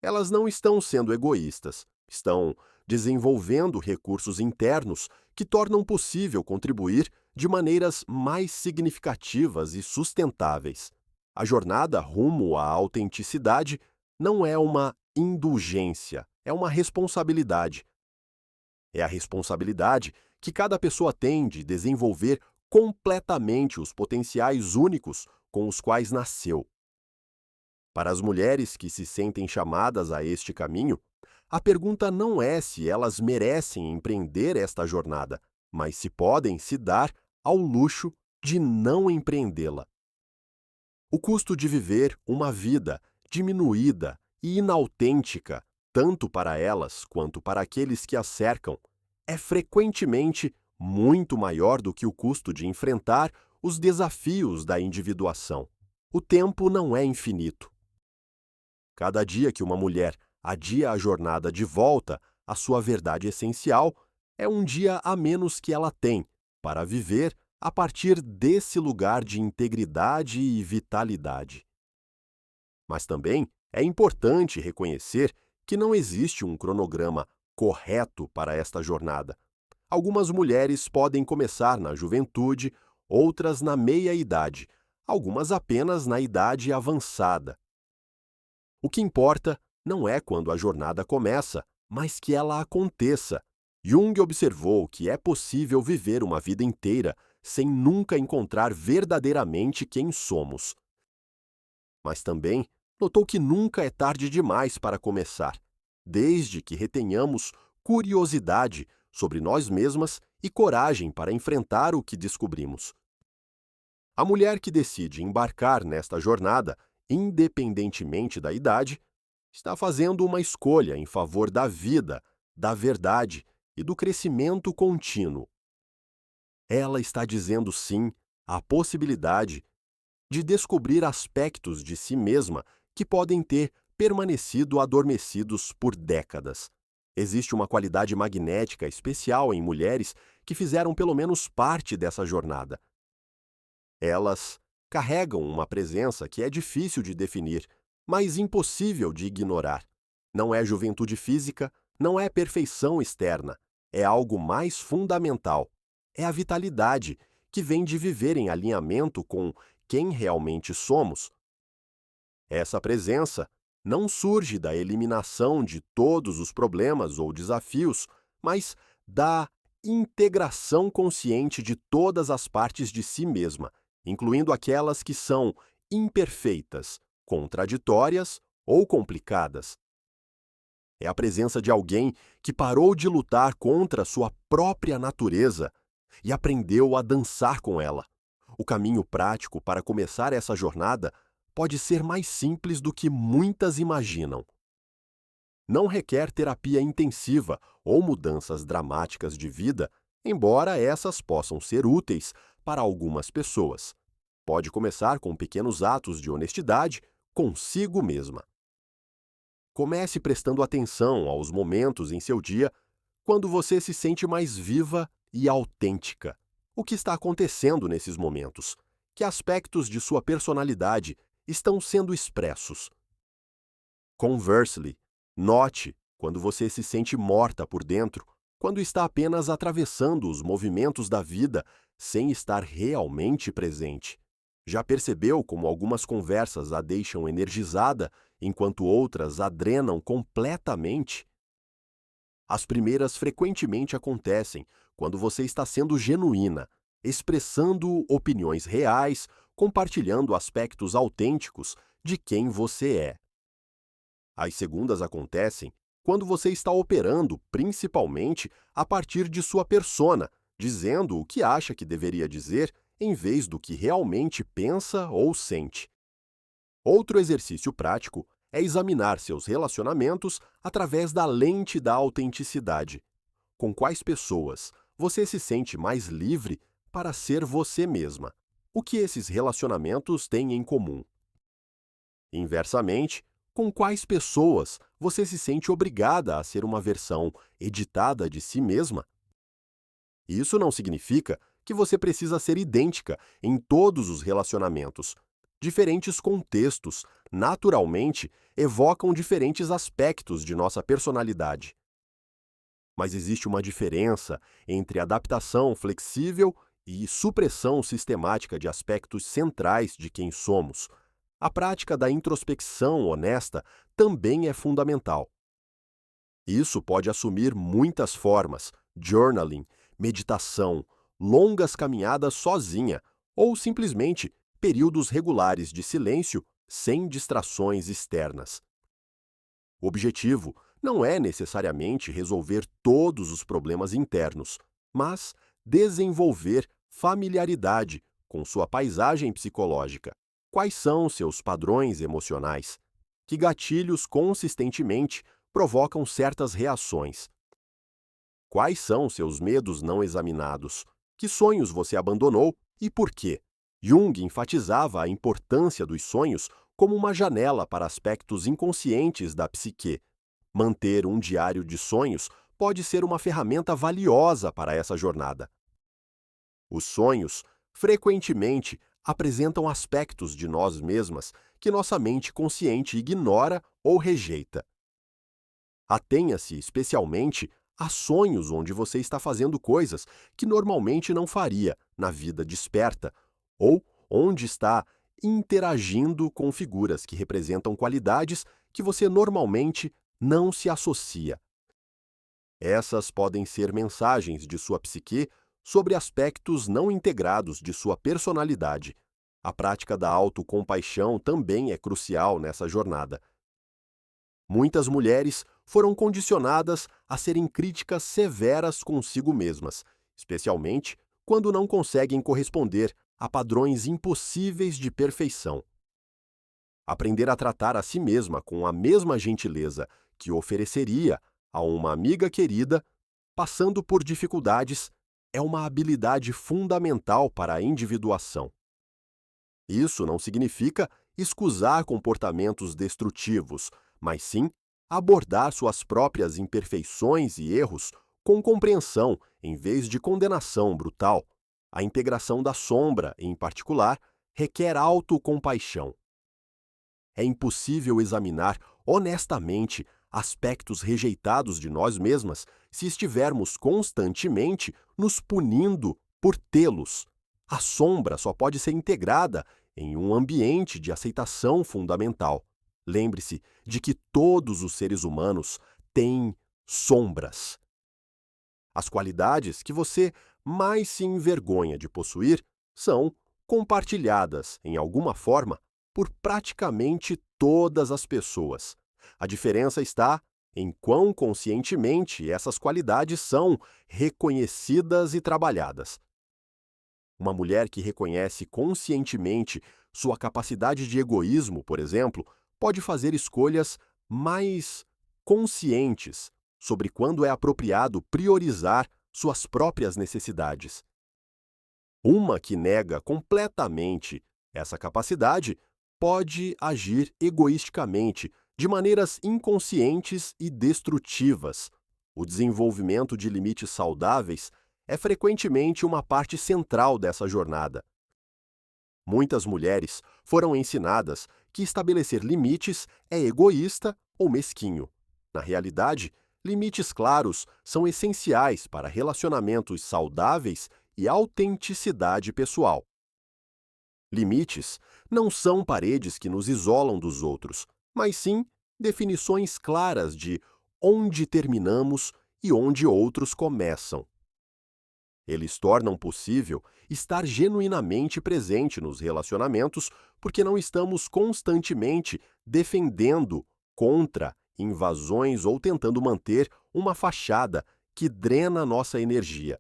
Elas não estão sendo egoístas, estão desenvolvendo recursos internos que tornam possível contribuir de maneiras mais significativas e sustentáveis. A jornada rumo à autenticidade não é uma indulgência, é uma responsabilidade. É a responsabilidade que cada pessoa tem de desenvolver completamente os potenciais únicos com os quais nasceu. Para as mulheres que se sentem chamadas a este caminho, a pergunta não é se elas merecem empreender esta jornada, mas se podem se dar ao luxo de não empreendê-la. O custo de viver uma vida diminuída e inautêntica, tanto para elas quanto para aqueles que as cercam, é frequentemente muito maior do que o custo de enfrentar os desafios da individuação. O tempo não é infinito. Cada dia que uma mulher adia a jornada de volta à sua verdade essencial é um dia a menos que ela tem para viver a partir desse lugar de integridade e vitalidade. Mas também é importante reconhecer que não existe um cronograma correto para esta jornada. Algumas mulheres podem começar na juventude, outras na meia-idade, algumas apenas na idade avançada. O que importa não é quando a jornada começa, mas que ela aconteça. Jung observou que é possível viver uma vida inteira sem nunca encontrar verdadeiramente quem somos. Mas também notou que nunca é tarde demais para começar, desde que retenhamos curiosidade sobre nós mesmas e coragem para enfrentar o que descobrimos. A mulher que decide embarcar nesta jornada, independentemente da idade, está fazendo uma escolha em favor da vida, da verdade e do crescimento contínuo. Ela está dizendo sim à possibilidade de descobrir aspectos de si mesma que podem ter permanecido adormecidos por décadas. Existe uma qualidade magnética especial em mulheres que fizeram pelo menos parte dessa jornada. Elas carregam uma presença que é difícil de definir, mas impossível de ignorar. Não é juventude física, não é perfeição externa, é algo mais fundamental. É a vitalidade que vem de viver em alinhamento com quem realmente somos. Essa presença não surge da eliminação de todos os problemas ou desafios, mas da integração consciente de todas as partes de si mesma, incluindo aquelas que são imperfeitas, contraditórias ou complicadas. É a presença de alguém que parou de lutar contra sua própria natureza e aprendeu a dançar com ela. O caminho prático para começar essa jornada pode ser mais simples do que muitas imaginam. Não requer terapia intensiva ou mudanças dramáticas de vida, embora essas possam ser úteis para algumas pessoas. Pode começar com pequenos atos de honestidade consigo mesma. Comece prestando atenção aos momentos em seu dia quando você se sente mais viva e autêntica. O que está acontecendo nesses momentos? Que aspectos de sua personalidade estão sendo expressos? Conversely, note quando você se sente morta por dentro, quando está apenas atravessando os movimentos da vida sem estar realmente presente. Já percebeu como algumas conversas a deixam energizada, enquanto outras a drenam completamente? As primeiras frequentemente acontecem quando você está sendo genuína, expressando opiniões reais, compartilhando aspectos autênticos de quem você é. As segundas acontecem quando você está operando principalmente a partir de sua persona, dizendo o que acha que deveria dizer em vez do que realmente pensa ou sente. Outro exercício prático é examinar seus relacionamentos através da lente da autenticidade. Com quais pessoas você se sente mais livre para ser você mesma? O que esses relacionamentos têm em comum? Inversamente, com quais pessoas você se sente obrigada a ser uma versão editada de si mesma? Isso não significa que você precisa ser idêntica em todos os relacionamentos. Diferentes contextos, naturalmente, evocam diferentes aspectos de nossa personalidade. Mas existe uma diferença entre adaptação flexível e supressão sistemática de aspectos centrais de quem somos. A prática da introspecção honesta também é fundamental. Isso pode assumir muitas formas: journaling, meditação, longas caminhadas sozinha ou simplesmente períodos regulares de silêncio sem distrações externas. O objetivo não é necessariamente resolver todos os problemas internos, mas desenvolver familiaridade com sua paisagem psicológica. Quais são seus padrões emocionais? Que gatilhos consistentemente provocam certas reações? Quais são seus medos não examinados? Que sonhos você abandonou e por quê? Jung enfatizava a importância dos sonhos como uma janela para aspectos inconscientes da psique. Manter um diário de sonhos pode ser uma ferramenta valiosa para essa jornada. Os sonhos, frequentemente, apresentam aspectos de nós mesmas que nossa mente consciente ignora ou rejeita. Atenha-se especialmente a sonhos onde você está fazendo coisas que normalmente não faria na vida desperta, ou onde está interagindo com figuras que representam qualidades que você normalmente não se associa. Essas podem ser mensagens de sua psique sobre aspectos não integrados de sua personalidade. A prática da autocompaixão também é crucial nessa jornada. Muitas mulheres foram condicionadas a serem críticas severas consigo mesmas, especialmente quando não conseguem corresponder a padrões impossíveis de perfeição. Aprender a tratar a si mesma com a mesma gentileza que ofereceria a uma amiga querida, passando por dificuldades, é uma habilidade fundamental para a individuação. Isso não significa escusar comportamentos destrutivos, mas sim abordar suas próprias imperfeições e erros com compreensão em vez de condenação brutal. A integração da sombra, em particular, requer autocompaixão. É impossível examinar honestamente aspectos rejeitados de nós mesmas se estivermos constantemente nos punindo por tê-los. A sombra só pode ser integrada em um ambiente de aceitação fundamental. Lembre-se de que todos os seres humanos têm sombras. As qualidades que você mais se envergonha de possuir são compartilhadas, em alguma forma, por praticamente todas as pessoas. A diferença está em quão conscientemente essas qualidades são reconhecidas e trabalhadas. Uma mulher que reconhece conscientemente sua capacidade de egoísmo, por exemplo, pode fazer escolhas mais conscientes sobre quando é apropriado priorizar suas próprias necessidades. Uma que nega completamente essa capacidade pode agir egoisticamente, de maneiras inconscientes e destrutivas. O desenvolvimento de limites saudáveis é frequentemente uma parte central dessa jornada. Muitas mulheres foram ensinadas que estabelecer limites é egoísta ou mesquinho. Na realidade, limites claros são essenciais para relacionamentos saudáveis e autenticidade pessoal. Limites não são paredes que nos isolam dos outros, mas sim definições claras de onde terminamos e onde outros começam. Eles tornam possível estar genuinamente presente nos relacionamentos porque não estamos constantemente defendendo contra invasões ou tentando manter uma fachada que drena nossa energia.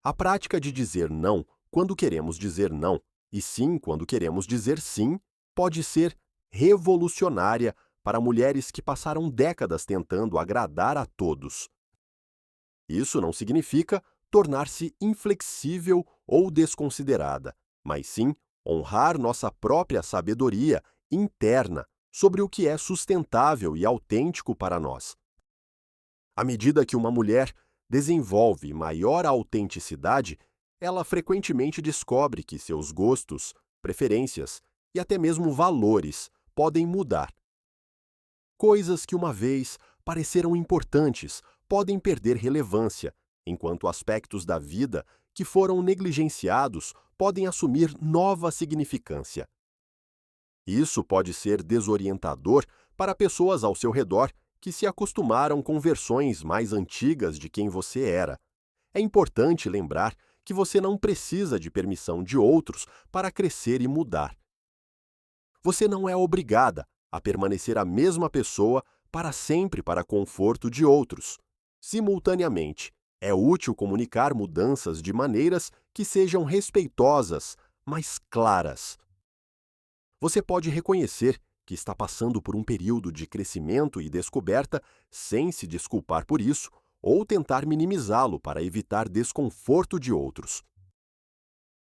A prática de dizer não quando queremos dizer não e sim quando queremos dizer sim pode ser revolucionária para mulheres que passaram décadas tentando agradar a todos. Isso não significa tornar-se inflexível ou desconsiderada, mas sim honrar nossa própria sabedoria interna sobre o que é sustentável e autêntico para nós. À medida que uma mulher desenvolve maior autenticidade, ela frequentemente descobre que seus gostos, preferências e até mesmo valores podem mudar. Coisas que uma vez pareceram importantes podem perder relevância, enquanto aspectos da vida que foram negligenciados podem assumir nova significância. Isso pode ser desorientador para pessoas ao seu redor que se acostumaram com versões mais antigas de quem você era. É importante lembrar que você não precisa de permissão de outros para crescer e mudar. Você não é obrigada a permanecer a mesma pessoa para sempre para conforto de outros. Simultaneamente, é útil comunicar mudanças de maneiras que sejam respeitosas, mas claras. Você pode reconhecer que está passando por um período de crescimento e descoberta sem se desculpar por isso ou tentar minimizá-lo para evitar desconforto de outros.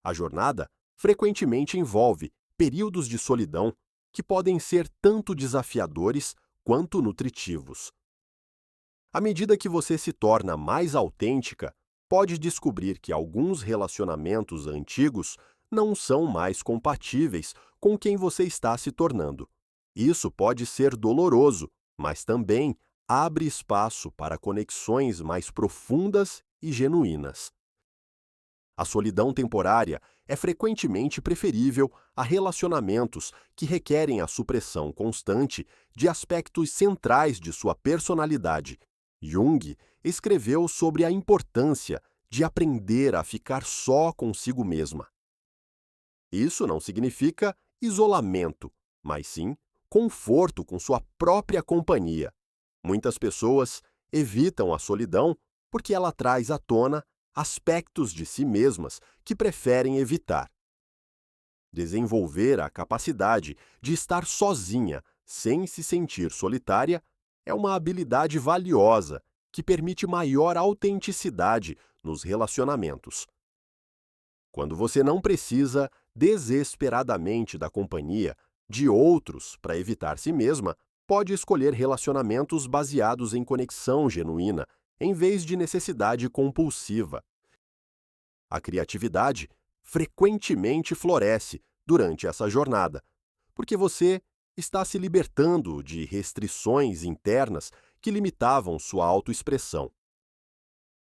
A jornada frequentemente envolve períodos de solidão que podem ser tanto desafiadores quanto nutritivos. À medida que você se torna mais autêntica, pode descobrir que alguns relacionamentos antigos não são mais compatíveis com quem você está se tornando. Isso pode ser doloroso, mas também abre espaço para conexões mais profundas e genuínas. A solidão temporária é frequentemente preferível a relacionamentos que requerem a supressão constante de aspectos centrais de sua personalidade. Jung escreveu sobre a importância de aprender a ficar só consigo mesma. Isso não significa isolamento, mas sim conforto com sua própria companhia. Muitas pessoas evitam a solidão porque ela traz à tona aspectos de si mesmas que preferem evitar. Desenvolver a capacidade de estar sozinha sem se sentir solitária é uma habilidade valiosa que permite maior autenticidade nos relacionamentos. Quando você não precisa desesperadamente da companhia de outros para evitar si mesma, pode escolher relacionamentos baseados em conexão genuína, em vez de necessidade compulsiva. A criatividade frequentemente floresce durante essa jornada, porque você está se libertando de restrições internas que limitavam sua autoexpressão.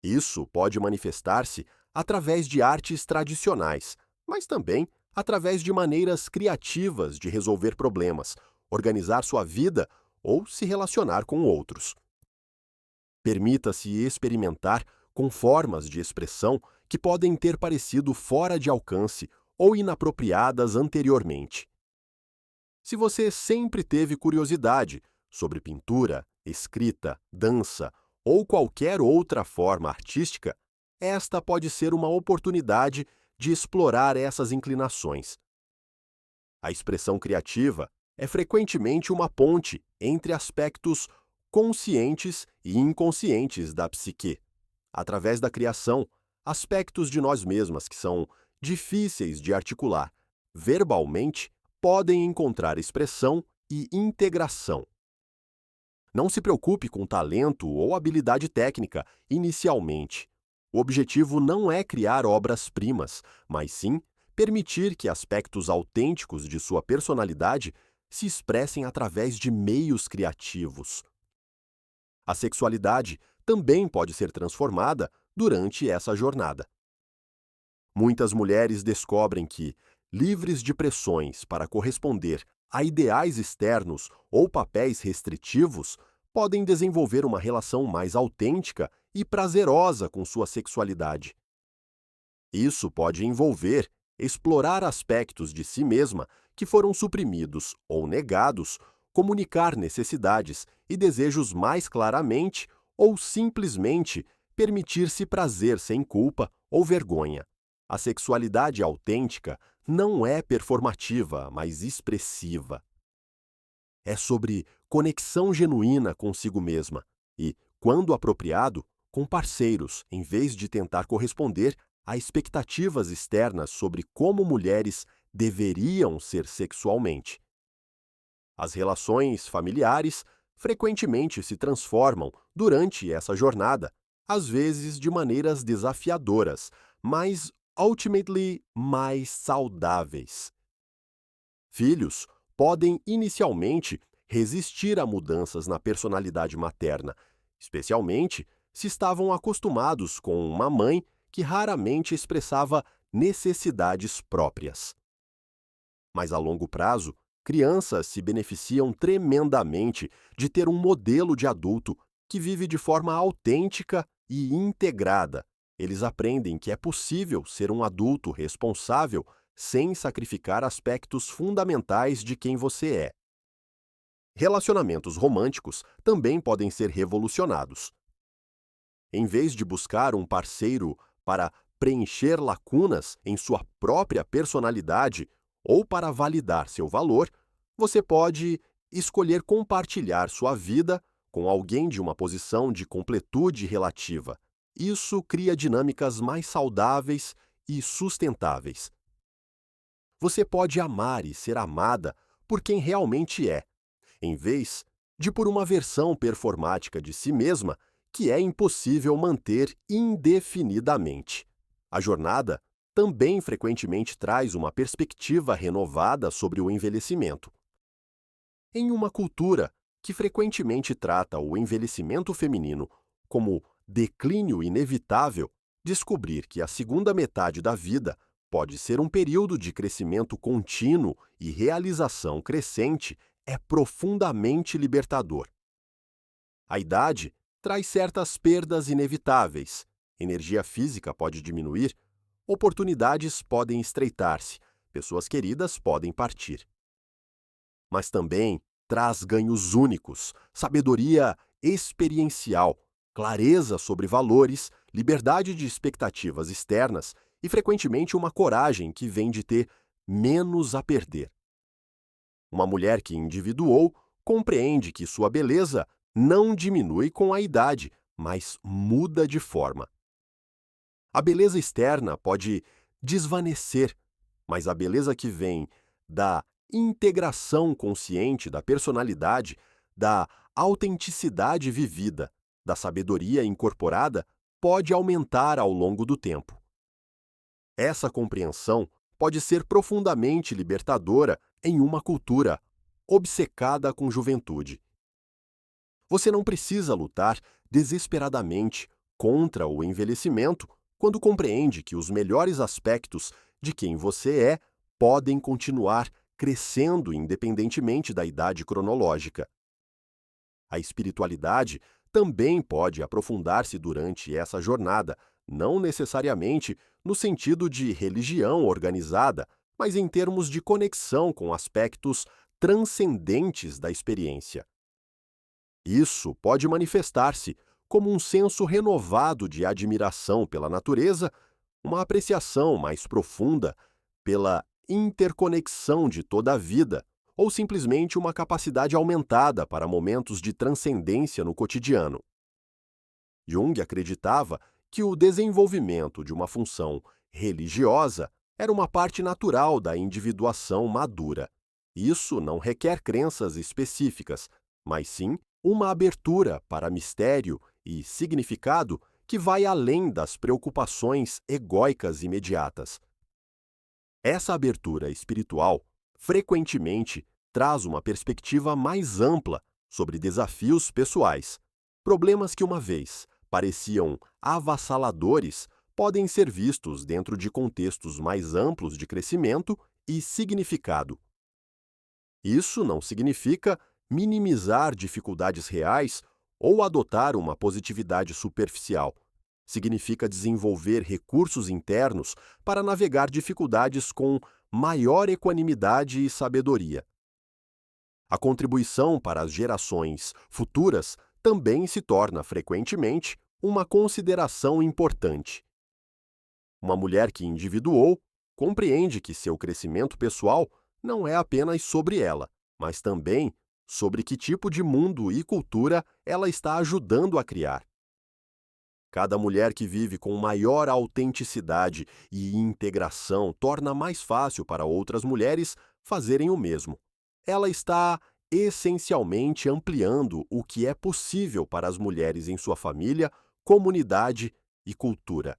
Isso pode manifestar-se através de artes tradicionais, mas também através de maneiras criativas de resolver problemas, organizar sua vida ou se relacionar com outros. Permita-se experimentar com formas de expressão que podem ter parecido fora de alcance ou inapropriadas anteriormente. Se você sempre teve curiosidade sobre pintura, escrita, dança ou qualquer outra forma artística, esta pode ser uma oportunidade de explorar essas inclinações. A expressão criativa é frequentemente uma ponte entre aspectos conscientes e inconscientes da psique. Através da criação, aspectos de nós mesmas que são difíceis de articular verbalmente podem encontrar expressão e integração. Não se preocupe com talento ou habilidade técnica inicialmente. O objetivo não é criar obras-primas, mas sim permitir que aspectos autênticos de sua personalidade se expressem através de meios criativos. A sexualidade também pode ser transformada durante essa jornada. Muitas mulheres descobrem que, livres de pressões para corresponder a ideais externos ou papéis restritivos, podem desenvolver uma relação mais autêntica e prazerosa com sua sexualidade. Isso pode envolver explorar aspectos de si mesma que foram suprimidos ou negados, comunicar necessidades e desejos mais claramente ou simplesmente permitir-se prazer sem culpa ou vergonha. A sexualidade autêntica não é performativa, mas expressiva. É sobre conexão genuína consigo mesma e, quando apropriado, com parceiros, em vez de tentar corresponder a expectativas externas sobre como mulheres deveriam ser sexualmente. As relações familiares frequentemente se transformam durante essa jornada, às vezes de maneiras desafiadoras, mas ultimately mais saudáveis. Filhos podem inicialmente resistir a mudanças na personalidade materna, especialmente se estavam acostumados com uma mãe que raramente expressava necessidades próprias. Mas a longo prazo, crianças se beneficiam tremendamente de ter um modelo de adulto que vive de forma autêntica e integrada. Eles aprendem que é possível ser um adulto responsável sem sacrificar aspectos fundamentais de quem você é. Relacionamentos românticos também podem ser revolucionados. Em vez de buscar um parceiro para preencher lacunas em sua própria personalidade ou para validar seu valor, você pode escolher compartilhar sua vida com alguém de uma posição de completude relativa. Isso cria dinâmicas mais saudáveis e sustentáveis. Você pode amar e ser amada por quem realmente é, em vez de por uma versão performática de si mesma que é impossível manter indefinidamente. A jornada também frequentemente traz uma perspectiva renovada sobre o envelhecimento. Em uma cultura que frequentemente trata o envelhecimento feminino como declínio inevitável, descobrir que a segunda metade da vida pode ser um período de crescimento contínuo e realização crescente é profundamente libertador. A idade traz certas perdas inevitáveis, energia física pode diminuir, oportunidades podem estreitar-se, pessoas queridas podem partir. Mas também traz ganhos únicos, sabedoria experiencial, clareza sobre valores, liberdade de expectativas externas e, frequentemente, uma coragem que vem de ter menos a perder. Uma mulher que individuou compreende que sua beleza não diminui com a idade, mas muda de forma. A beleza externa pode desvanecer, mas a beleza que vem da integração consciente da personalidade, da autenticidade vivida, da sabedoria incorporada, pode aumentar ao longo do tempo. Essa compreensão pode ser profundamente libertadora em uma cultura obcecada com juventude. Você não precisa lutar desesperadamente contra o envelhecimento quando compreende que os melhores aspectos de quem você é podem continuar crescendo independentemente da idade cronológica. A espiritualidade também pode aprofundar-se durante essa jornada, não necessariamente no sentido de religião organizada, mas em termos de conexão com aspectos transcendentes da experiência. Isso pode manifestar-se como um senso renovado de admiração pela natureza, uma apreciação mais profunda pela interconexão de toda a vida, ou simplesmente uma capacidade aumentada para momentos de transcendência no cotidiano. Jung acreditava que o desenvolvimento de uma função religiosa era uma parte natural da individuação madura. Isso não requer crenças específicas, mas sim uma abertura para mistério e significado que vai além das preocupações egóicas imediatas. Essa abertura espiritual frequentemente traz uma perspectiva mais ampla sobre desafios pessoais. Problemas que uma vez pareciam avassaladores podem ser vistos dentro de contextos mais amplos de crescimento e significado. Isso não significa minimizar dificuldades reais ou adotar uma positividade superficial. Significa desenvolver recursos internos para navegar dificuldades com maior equanimidade e sabedoria. A contribuição para as gerações futuras também se torna frequentemente uma consideração importante. Uma mulher que individuou compreende que seu crescimento pessoal não é apenas sobre ela, mas também sobre que tipo de mundo e cultura ela está ajudando a criar. Cada mulher que vive com maior autenticidade e integração torna mais fácil para outras mulheres fazerem o mesmo. Ela está essencialmente ampliando o que é possível para as mulheres em sua família, comunidade e cultura.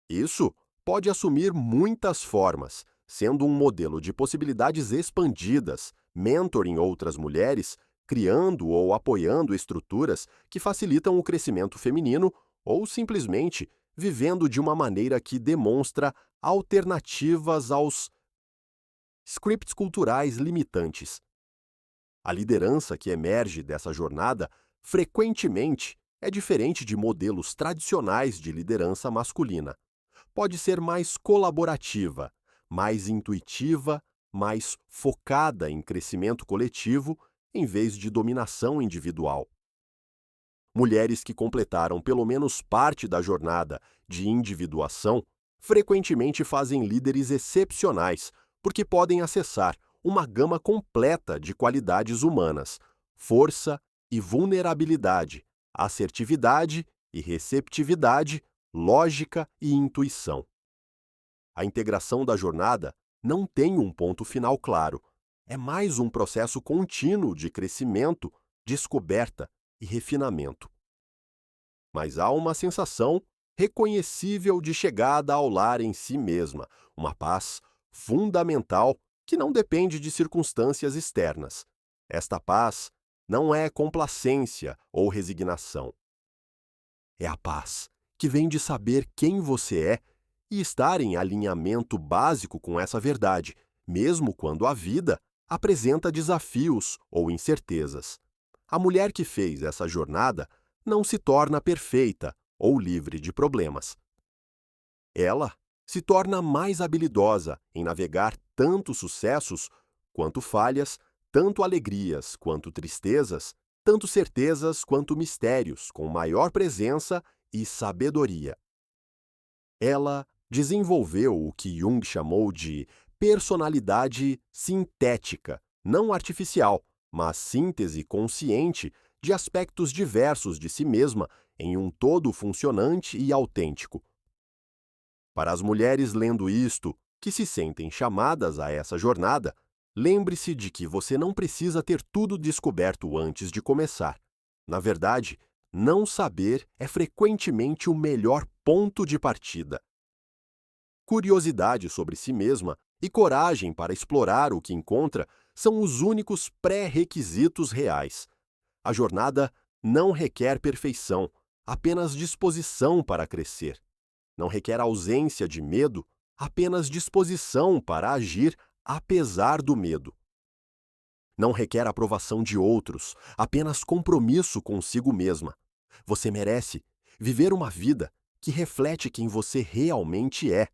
Isso pode assumir muitas formas, sendo um modelo de possibilidades expandidas, mentoring outras mulheres, criando ou apoiando estruturas que facilitam o crescimento feminino ou simplesmente vivendo de uma maneira que demonstra alternativas aos scripts culturais limitantes. A liderança que emerge dessa jornada frequentemente é diferente de modelos tradicionais de liderança masculina. Pode ser mais colaborativa, mais intuitiva, mais focada em crescimento coletivo em vez de dominação individual. Mulheres que completaram pelo menos parte da jornada de individuação frequentemente fazem líderes excepcionais, porque podem acessar uma gama completa de qualidades humanas, força e vulnerabilidade, assertividade e receptividade, lógica e intuição. A integração da jornada não tem um ponto final claro. É mais um processo contínuo de crescimento, descoberta e refinamento. Mas há uma sensação reconhecível de chegada ao lar em si mesma, uma paz fundamental que não depende de circunstâncias externas. Esta paz não é complacência ou resignação. É a paz que vem de saber quem você é e estar em alinhamento básico com essa verdade, mesmo quando a vida apresenta desafios ou incertezas. A mulher que fez essa jornada não se torna perfeita ou livre de problemas. Ela se torna mais habilidosa em navegar tanto sucessos quanto falhas, tanto alegrias quanto tristezas, tanto certezas quanto mistérios, com maior presença e sabedoria. Ela desenvolveu o que Jung chamou de personalidade sintética, não artificial, mas síntese consciente de aspectos diversos de si mesma em um todo funcionante e autêntico. Para as mulheres lendo isto, que se sentem chamadas a essa jornada, lembre-se de que você não precisa ter tudo descoberto antes de começar. Na verdade, não saber é frequentemente o melhor ponto de partida. Curiosidade sobre si mesma e coragem para explorar o que encontra são os únicos pré-requisitos reais. A jornada não requer perfeição, apenas disposição para crescer. Não requer ausência de medo, apenas disposição para agir apesar do medo. Não requer aprovação de outros, apenas compromisso consigo mesma. Você merece viver uma vida que reflete quem você realmente é.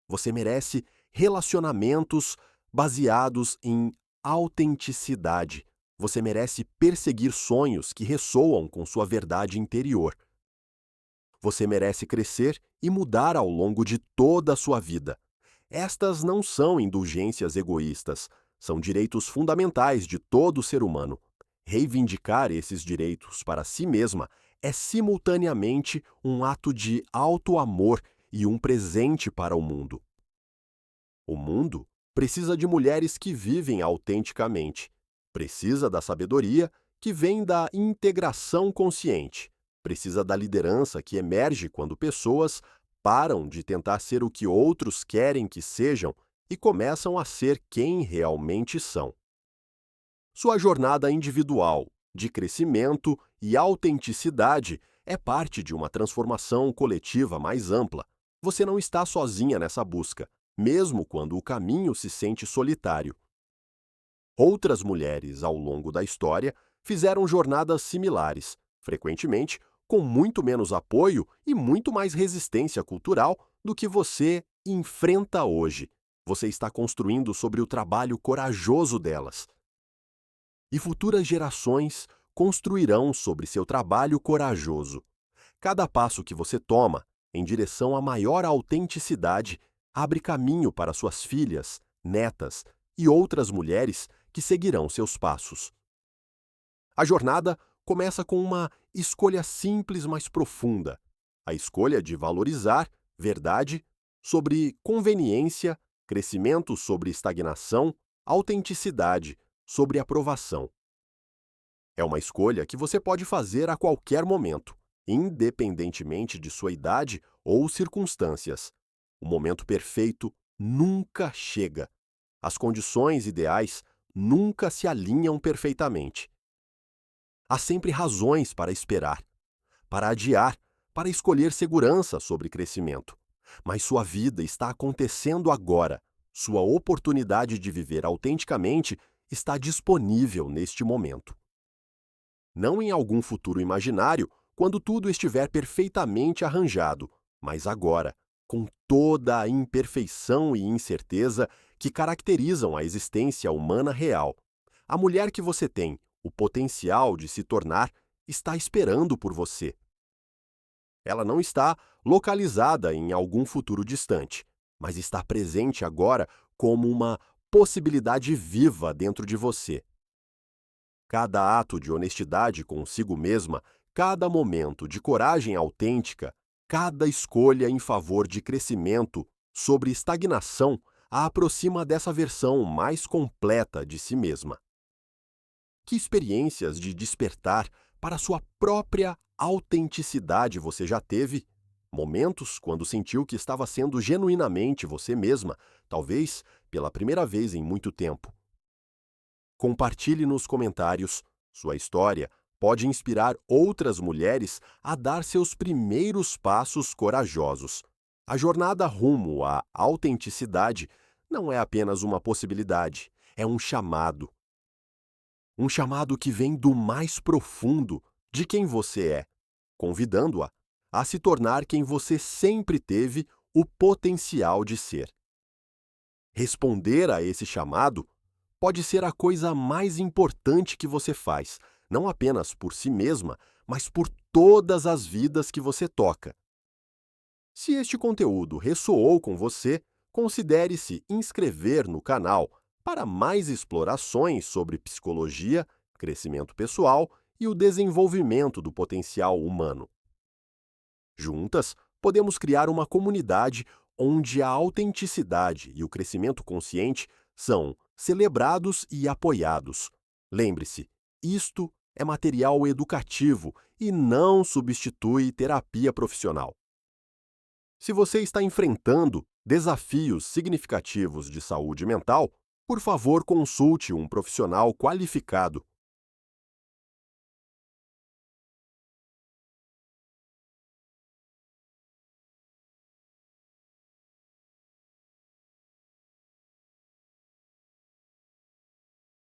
Você merece relacionamentos baseados em autenticidade. Você merece perseguir sonhos que ressoam com sua verdade interior. Você merece crescer e mudar ao longo de toda a sua vida. Estas não são indulgências egoístas, são direitos fundamentais de todo ser humano. Reivindicar esses direitos para si mesma é simultaneamente um ato de auto-amor e um presente para o mundo. O mundo precisa de mulheres que vivem autenticamente. Precisa da sabedoria que vem da integração consciente. Precisa da liderança que emerge quando pessoas param de tentar ser o que outros querem que sejam e começam a ser quem realmente são. Sua jornada individual, de crescimento e autenticidade é parte de uma transformação coletiva mais ampla. Você não está sozinha nessa busca, mesmo quando o caminho se sente solitário. Outras mulheres, ao longo da história, fizeram jornadas similares, frequentemente com muito menos apoio e muito mais resistência cultural do que você enfrenta hoje. Você está construindo sobre o trabalho corajoso delas. E futuras gerações construirão sobre seu trabalho corajoso. Cada passo que você toma em direção à maior autenticidade abre caminho para suas filhas, netas e outras mulheres que seguirão seus passos. A jornada começa com uma escolha simples, mas profunda. A escolha de valorizar verdade sobre conveniência, crescimento sobre estagnação, autenticidade sobre aprovação. É uma escolha que você pode fazer a qualquer momento, independentemente de sua idade ou circunstâncias. O momento perfeito nunca chega. As condições ideais nunca se alinham perfeitamente. Há sempre razões para esperar, para adiar, para escolher segurança sobre crescimento. Mas sua vida está acontecendo agora. Sua oportunidade de viver autenticamente está disponível neste momento. Não em algum futuro imaginário, quando tudo estiver perfeitamente arranjado, mas agora, com toda a imperfeição e incerteza que caracterizam a existência humana real. A mulher que você tem o potencial de se tornar está esperando por você. Ela não está localizada em algum futuro distante, mas está presente agora como uma possibilidade viva dentro de você. Cada ato de honestidade consigo mesma, cada momento de coragem autêntica, cada escolha em favor de crescimento sobre estagnação a aproxima dessa versão mais completa de si mesma. Que experiências de despertar para sua própria autenticidade você já teve? Momentos quando sentiu que estava sendo genuinamente você mesma, talvez pela primeira vez em muito tempo. Compartilhe nos comentários. Sua história pode inspirar outras mulheres a dar seus primeiros passos corajosos. A jornada rumo à autenticidade não é apenas uma possibilidade, é um chamado. Um chamado que vem do mais profundo de quem você é, convidando-a a se tornar quem você sempre teve o potencial de ser. Responder a esse chamado pode ser a coisa mais importante que você faz, não apenas por si mesma, mas por todas as vidas que você toca. Se este conteúdo ressoou com você, considere se inscrever no canal para mais explorações sobre psicologia, crescimento pessoal e o desenvolvimento do potencial humano. Juntas, podemos criar uma comunidade onde a autenticidade e o crescimento consciente são celebrados e apoiados. Lembre-se, isto é material educativo e não substitui terapia profissional. Se você está enfrentando desafios significativos de saúde mental, por favor, consulte um profissional qualificado.